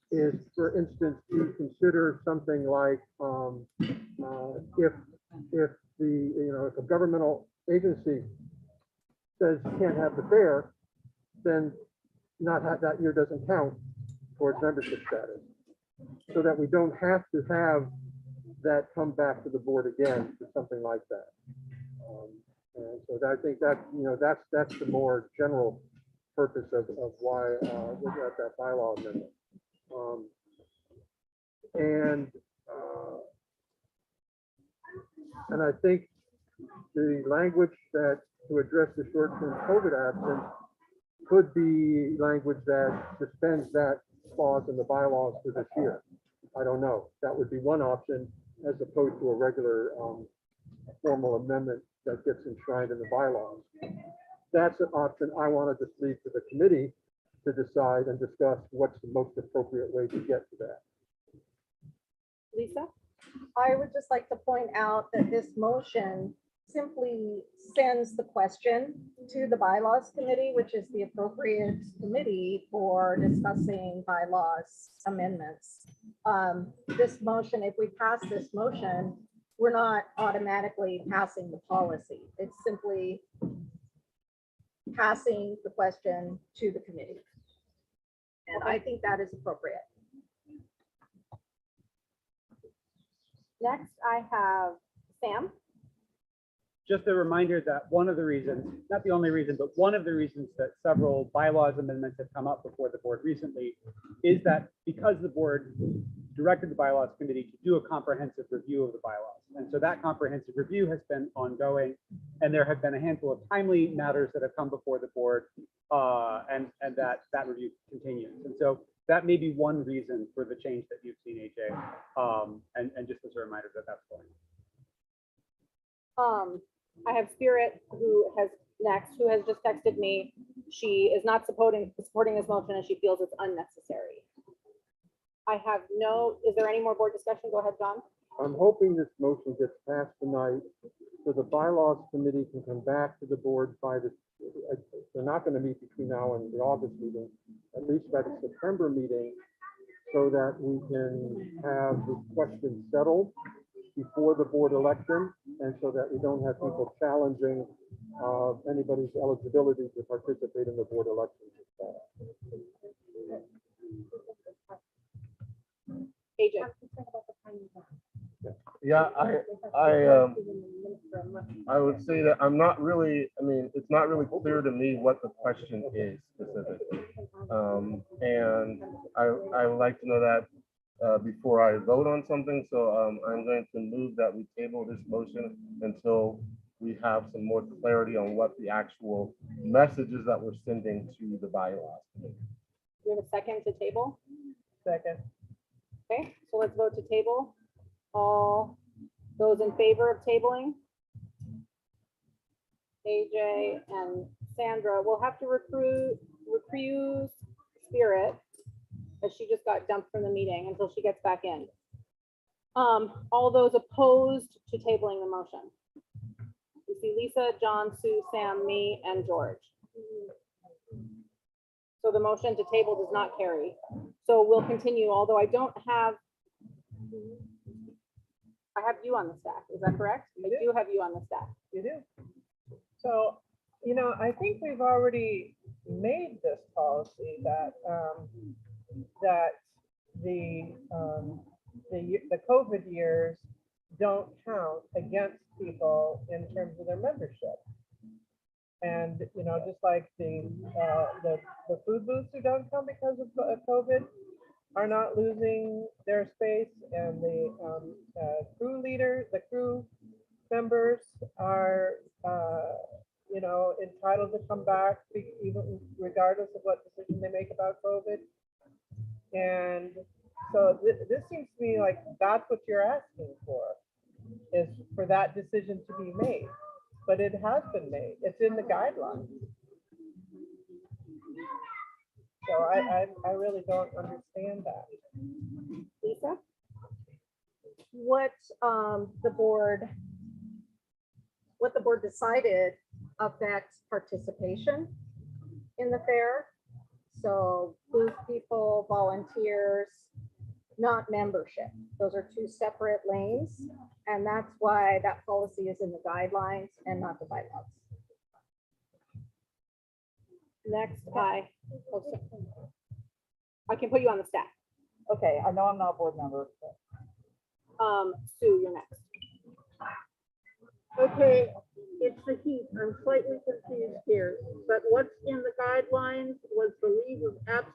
is, for instance, to consider something like if a governmental agency says you can't have the fair, then not have that year doesn't count towards membership status, so that we don't have to have that come back to the board again for something like that. And so I think that, that's the more general purpose of why we got that bylaw amendment. And I think the language that to address the short-term COVID absence could be language that suspends that clause in the bylaws for this year. I don't know. That would be one option as opposed to a regular formal amendment that gets enshrined in the bylaws. That's an option I wanted to leave to the committee to decide and discuss what's the most appropriate way to get to that. Lisa? I would just like to point out that this motion simply sends the question to the bylaws committee, which is the appropriate committee for discussing bylaws amendments. This motion, if we pass this motion, we're not automatically passing the policy. It's simply passing the question to the committee. And I think that is appropriate. Next, I have Sam. Just a reminder that one of the reasons, not the only reason, but one of the reasons that several bylaws amendments have come up before the board recently is that because the board directed the bylaws committee to do a comprehensive review of the bylaws. And so that comprehensive review has been ongoing, and there have been a handful of timely matters that have come before the board, and that review continues. And so that may be one reason for the change that you've seen, AJ, and just as a reminder that that's going on. I have Spirit who has just texted me. She is not supporting this motion and she feels it's unnecessary. Is there any more board discussion? Go ahead, John. I'm hoping this motion gets passed tonight so the bylaws committee can come back to the board by they're not going to meet between now and the August meeting, at least by the September meeting, so that we can have the question settled before the board election, and so that we don't have people challenging anybody's eligibility to participate in the board election. AJ. Yeah, I would say that I'm not really, it's not really clear to me what the question is specifically. And I would like to know that before I vote on something. So I'm going to move that we table this motion until we have some more clarity on what the actual messages that we're sending to the bylaws. Do we have a second to table? Second. Okay, so let's vote to table. All those in favor of tabling? AJ and Sandra will have to recuse Spirit, as she just got dumped from the meeting until she gets back in. All those opposed to tabling the motion? You see Lisa, John, Sue, Sam, me, and George. So the motion to table does not carry. So we'll continue, although I don't have, I have you on the staff. Is that correct? I do have you on the staff. You do. So, I think we've already made this policy that that the COVID years don't count against people in terms of their membership. And, just like the food booths who don't come because of COVID are not losing their space, and the crew members are, entitled to come back even regardless of what decision they make about COVID. And so this seems to me like that's what you're asking for, is for that decision to be made. But it has been made. It's in the guidelines. So I really don't understand that. Lisa? What the board decided affects participation in the fair. So booth people, volunteers, not membership. Those are two separate lanes. And that's why that policy is in the guidelines and not the bylaws. Next, I can put you on the staff. Okay, I know I'm not a board member. Sue, you're next. Okay, it's the heat. I'm slightly confused here, but what's in the guidelines was the leave of absence,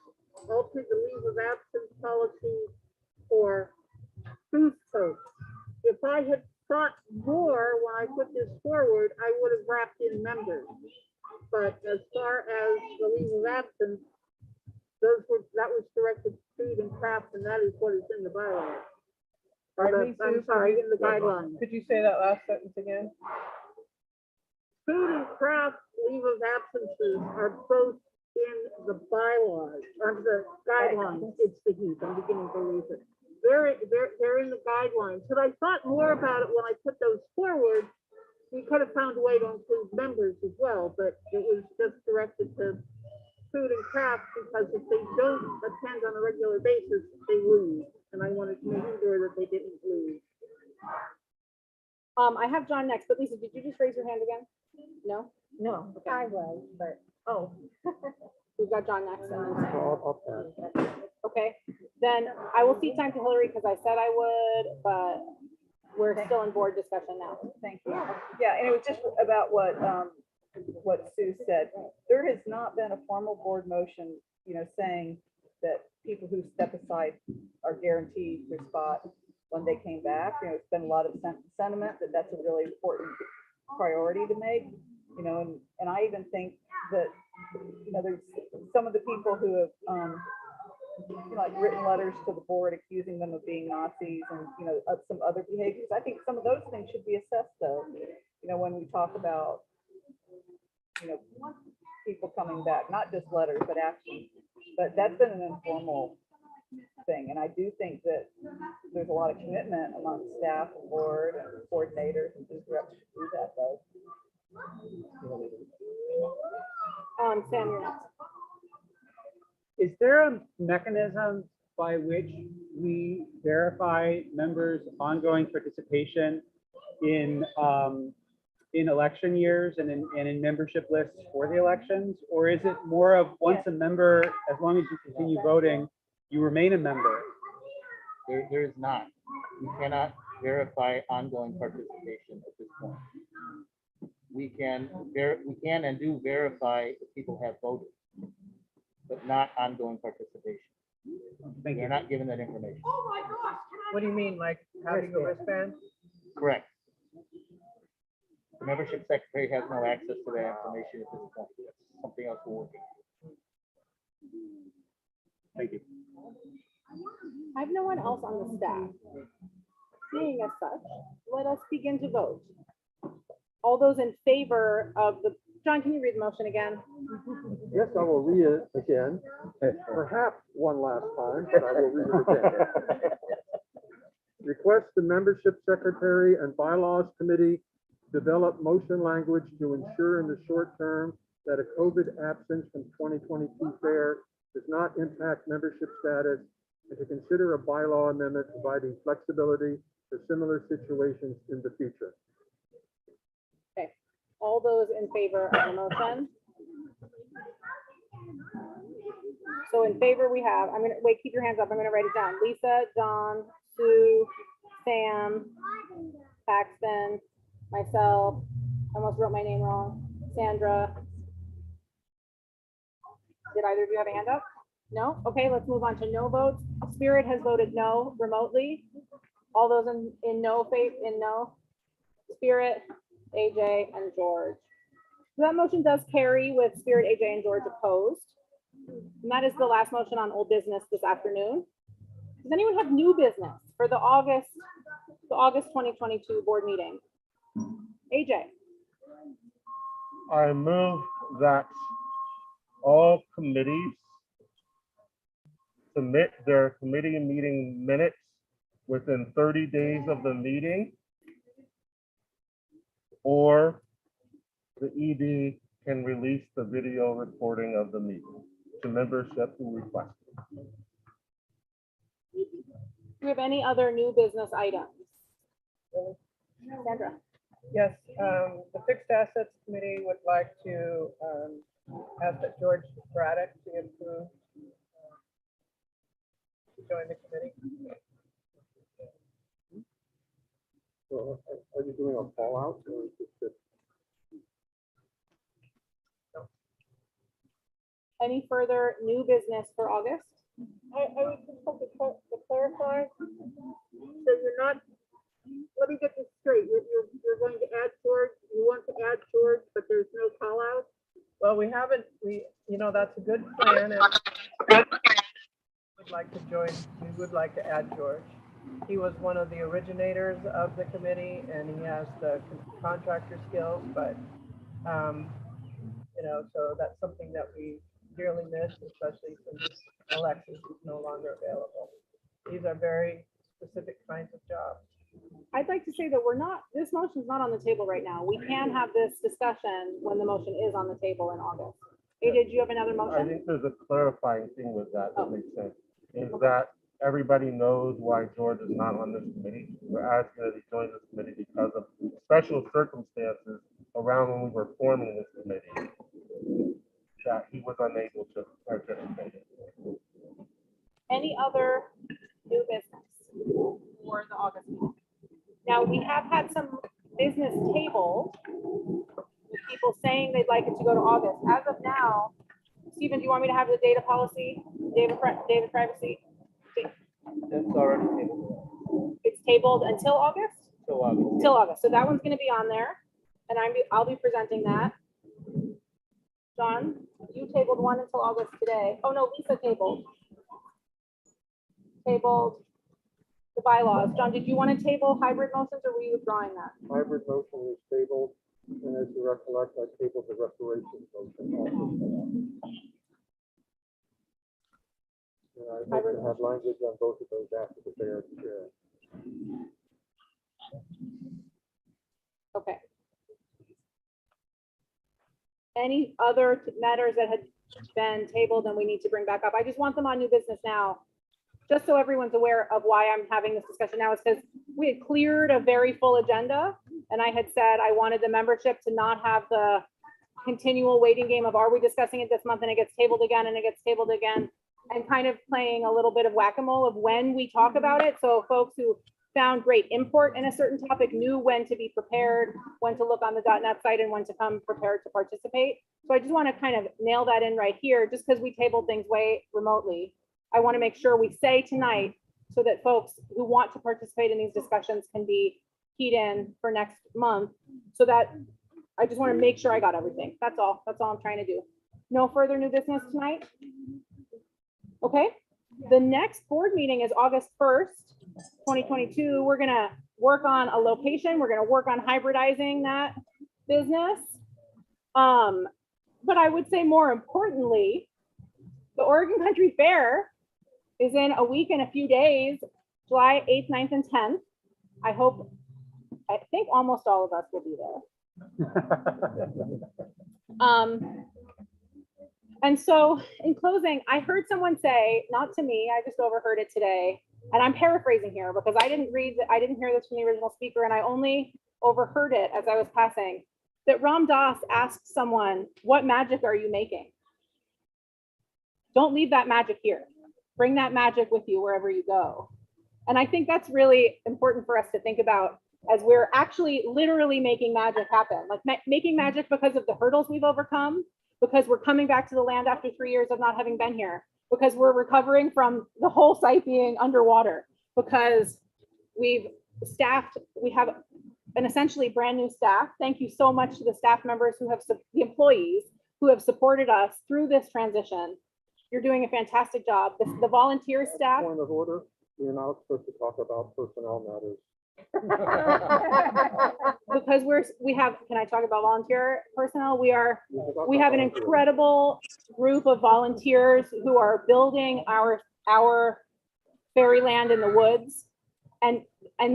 alter the leave of absence policy for booth folks. If I had thought more when I put this forward, I would have wrapped in members. But as far as the leave of absence, that was directed to food and craft, and that is what is in the bylaws. Pardon me, I'm Sue, sorry, in the guidelines. Could you say that last sentence again? Food and craft leave of absences are both in the bylaws, or the guidelines. It's the heat, I'm beginning to lose it. They're in the guidelines. Had I thought more about it when I put those forward, we could have found a way to include members as well, but it was just directed to food and craft because if they don't attend on a regular basis, they lose. And I wanted to make sure that they didn't lose. I have John next, but Lisa, did you just raise your hand again? No? No, I was, but, oh. We've got John next. And then I'll pass. okay, then I will cede time to Hillary because I said I would, but we're still in board discussion now. Thank you. Yeah, and it was just about what Sue said. There has not been a formal board motion, saying that people who step aside are guaranteed their spot when they came back. It's been a lot of sentiment that that's a really important priority to make, and I even think that, there's some of the people who have, like written letters to the board accusing them of being Nazis and, of some other behaviors. I think some of those things should be assessed though, when we talk about, people coming back, not just letters, but action. But that's been an informal thing. And I do think that there's a lot of commitment among staff and board and coordinators and these reps to do that though. Sam, you're next. Is there a mechanism by which we verify members' ongoing participation in election years and in membership lists for the elections? Or is it more of once a member, as long as you continue voting, you remain a member? There is not. We cannot verify ongoing participation at this point. We can and do verify if people have voted, but not ongoing participation. They're not given that information. What do you mean, like having a wristband? Correct. The membership secretary has no access to that information at this point. That's something else we're working on. Thank you. I have no one else on the staff. Seeing as such, let us begin to vote. All those in favor of the, John, can you read the motion again? Yes, I will read it again, perhaps one last time, but I will read it again. Request the membership secretary and bylaws committee develop motion language to ensure in the short term that a COVID absence from 2022 fair does not impact membership status, and to consider a bylaw amendment providing flexibility for similar situations in the future. Okay, all those in favor of the motion? So in favor we have, I'm gonna, wait, keep your hands up, I'm gonna write it down. Lisa, John, Sue, Sam, Paxton, myself, I almost wrote my name wrong, Sandra. Did either of you have a hand up? No? Okay, let's move on to no votes. Spirit has voted no remotely. All those in no, faith in no. Spirit, AJ, and George. So that motion does carry with Spirit, AJ, and George opposed. And that is the last motion on old business this afternoon. Does anyone have new business for the August 2022 board meeting? AJ. I move that all committees submit their committee meeting minutes within 30 days of the meeting, or the ED can release the video recording of the meeting to membership who request it. Do we have any other new business items? Sandra. Yes, the Fixed Assets Committee would like to ask that George Braddock be approved to join the committee. So are you doing a fallout or is it just Any further new business for August? I would just like to clarify. So you're not, let me get this straight. You're going to add George, you want to add George, but there's no call out? Well, we haven't, that's a good plan. And would like to join, we would like to add George. He was one of the originators of the committee and he has the contractor skills, but, so that's something that we dearly miss, especially since Alexis is no longer available. These are very specific kinds of jobs. I'd like to say that this motion's not on the table right now. We can have this discussion when the motion is on the table in August. AJ, do you have another I motion? think there's a clarifying thing with that Oh. that makes sense. Is that everybody knows why George is not on this committee. We're asking that he join this committee because of special circumstances around when we were forming this committee that he was unable to participate in. Any other new business for the August meeting? Now, we have had some business tabled with people saying they'd like it to go to August. As of now, Stephen, do you want me to have the data policy, data privacy? That's already tabled. It's tabled until August? So, August. Till August. So that one's gonna be on there, and I'll be presenting that. John, you tabled one until August today. Oh, no, Lisa tabled. Tabled the bylaws. John, did you want to table hybrid motions or were you withdrawing that? Hybrid motion is tabled, and as you recollect, I tabled the restoration motion also. And I hope to have language on both of those after the fair. Okay. Any other matters that had been tabled and we need to bring back up? I just want them on new business now, just so everyone's aware of why I'm having this discussion now. Is because we had cleared a very full agenda and I had said I wanted the membership to not have the continual waiting game of, are we discussing it this month and it gets tabled again and it gets tabled again, and kind of playing a little bit of whack-a-mole of when we talk about it. So folks who found great import in a certain topic knew when to be prepared, when to look on the .NET site and when to come prepared to participate. So I just want to kind of nail that in right here, just because we tabled things way remotely. I want to make sure we say tonight so that folks who want to participate in these discussions can be keyed in for next month. So that I just want to make sure I got everything. That's all I'm trying to do. No further new business tonight? Okay, the next board meeting is August 1st, 2022. We're gonna work on a location. We're gonna work on hybridizing that business. But I would say more importantly, the Oregon Country Fair is in a week and a few days, July 8th, 9th, and 10th. I think almost all of us will be there. And so in closing, I heard someone say, not to me, I just overheard it today, and I'm paraphrasing here because I didn't hear this from the original speaker, and I only overheard it as I was passing, that Ram Dass asked someone, what magic are you making? Don't leave that magic here. Bring that magic with you wherever you go. And I think that's really important for us to think about as we're actually literally making magic happen, like making magic because of the hurdles we've overcome, because we're coming back to the land after 3 years of not having been here, because we're recovering from the whole site being underwater, because we have an essentially brand new staff. Thank you so much to the staff members the employees who have supported us through this transition. You're doing a fantastic job. The volunteer staff. Point of order, you're not supposed to talk about personnel matters. Because can I talk about volunteer personnel? We have an incredible group of volunteers who are building our fairyland in the woods. And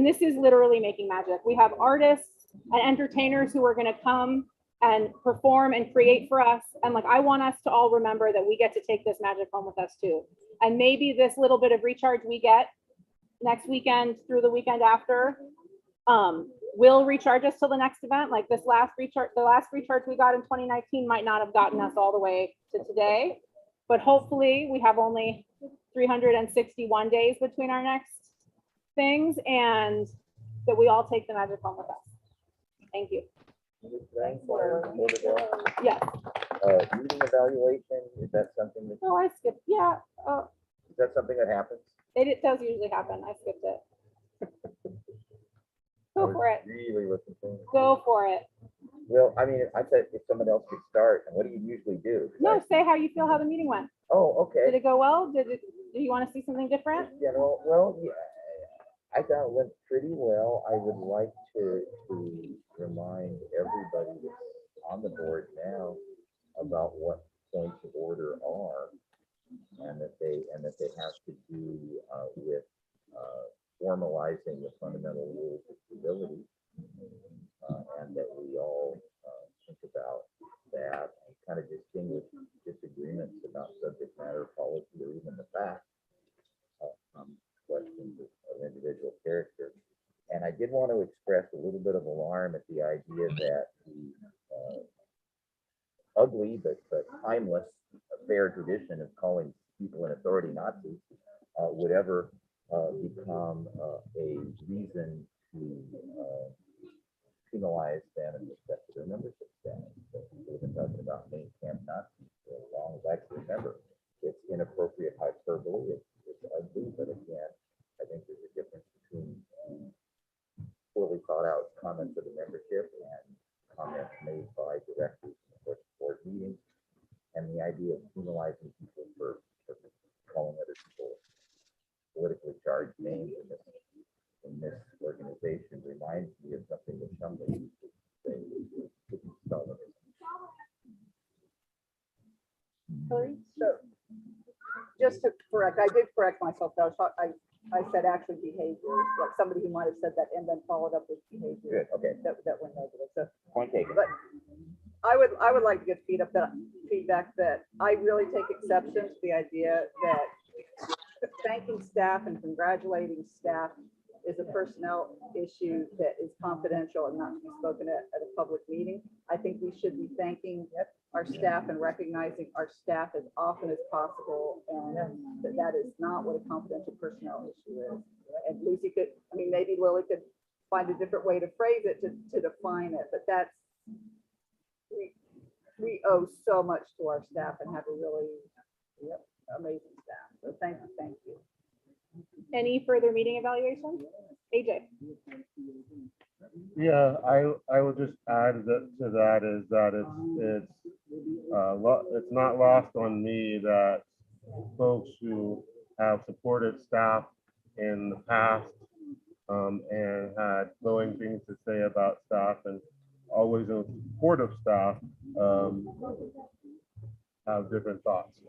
this is literally making magic. We have artists and entertainers who are going to come and perform and create for us. And I want us to all remember that we get to take this magic home with us too. And maybe this little bit of recharge we get next weekend through the weekend after will recharge us till the next event. Like the last recharge we got in 2019 might not have gotten us all the way to today, but hopefully we have only 361 days between our next things, and that we all take the magic home with us. Thank you. Yes. Meeting evaluation, is that something that, Oh, I skipped. Yeah, is that something that happens? it does usually happen. I skipped it. I Go was for it. Really looking forward. Go for it. Well, I mean, I said if someone else could start, and what do you usually do? No, say how you feel how the meeting went. Oh, Did okay. it go well? Do you want to see something different? General, well, yeah, I thought it went pretty well. I would like to remind everybody that's on the board now about what points of order are, and that they have to do with formalizing the fundamental rules of civility, and that we all think about that and kind of distinguish disagreements about subject matter policy or even the facts from questions of individual character. And I did want to express a little bit of alarm at the idea that the ugly but timeless fair tradition of calling people in authority Nazis would ever become a reason to penalize them in respect to their membership status. So we've been talking about main camp Nazis for as long as I can remember. It's inappropriate hyperbole. It's ugly, but again, I think there's a difference between poorly thought out comments of the membership and comments made by directors or board meetings, and the idea of penalizing people for calling other people politically charged names in this organization reminds me of something that somebody used to say, which is Stalinism. So, just to correct, I did correct myself, though. I said actually behaviors, like somebody who might have said that and then followed up with behavior. Good, okay, That were negative, so. point taken. But I would like to get feedback that I really take exception to the idea that thanking staff and congratulating staff is a personnel issue that is confidential and not to be spoken at a public meeting. I think we should be thanking our staff and recognizing our staff as often as possible, and that is not what a confidential personnel issue is. And Lucy could, I mean, maybe Lily could find a different way to phrase it to define it, but that's, we owe so much to our staff and have a really amazing staff. So thank you. Any further meeting evaluations? AJ? Yeah, I will just add that to that is that it's not lost on me that folks who have supported staff in the past and had glowing things to say about staff and always in support of staff have different thoughts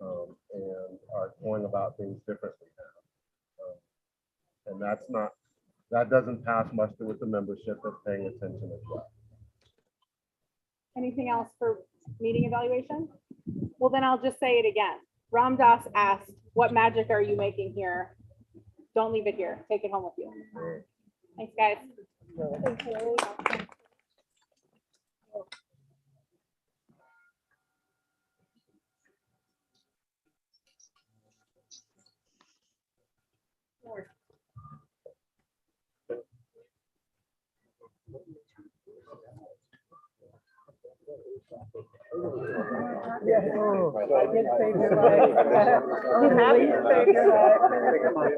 and are going about things differently now. And that doesn't pass muster with the membership that's paying attention as well. Anything else for meeting evaluation? Well, then I'll just say it again. Ram Dass asked, what magic are you making here? Don't leave it here. Take it home with you. Thanks, guys. Yeah. I did save your life. You have saved your life.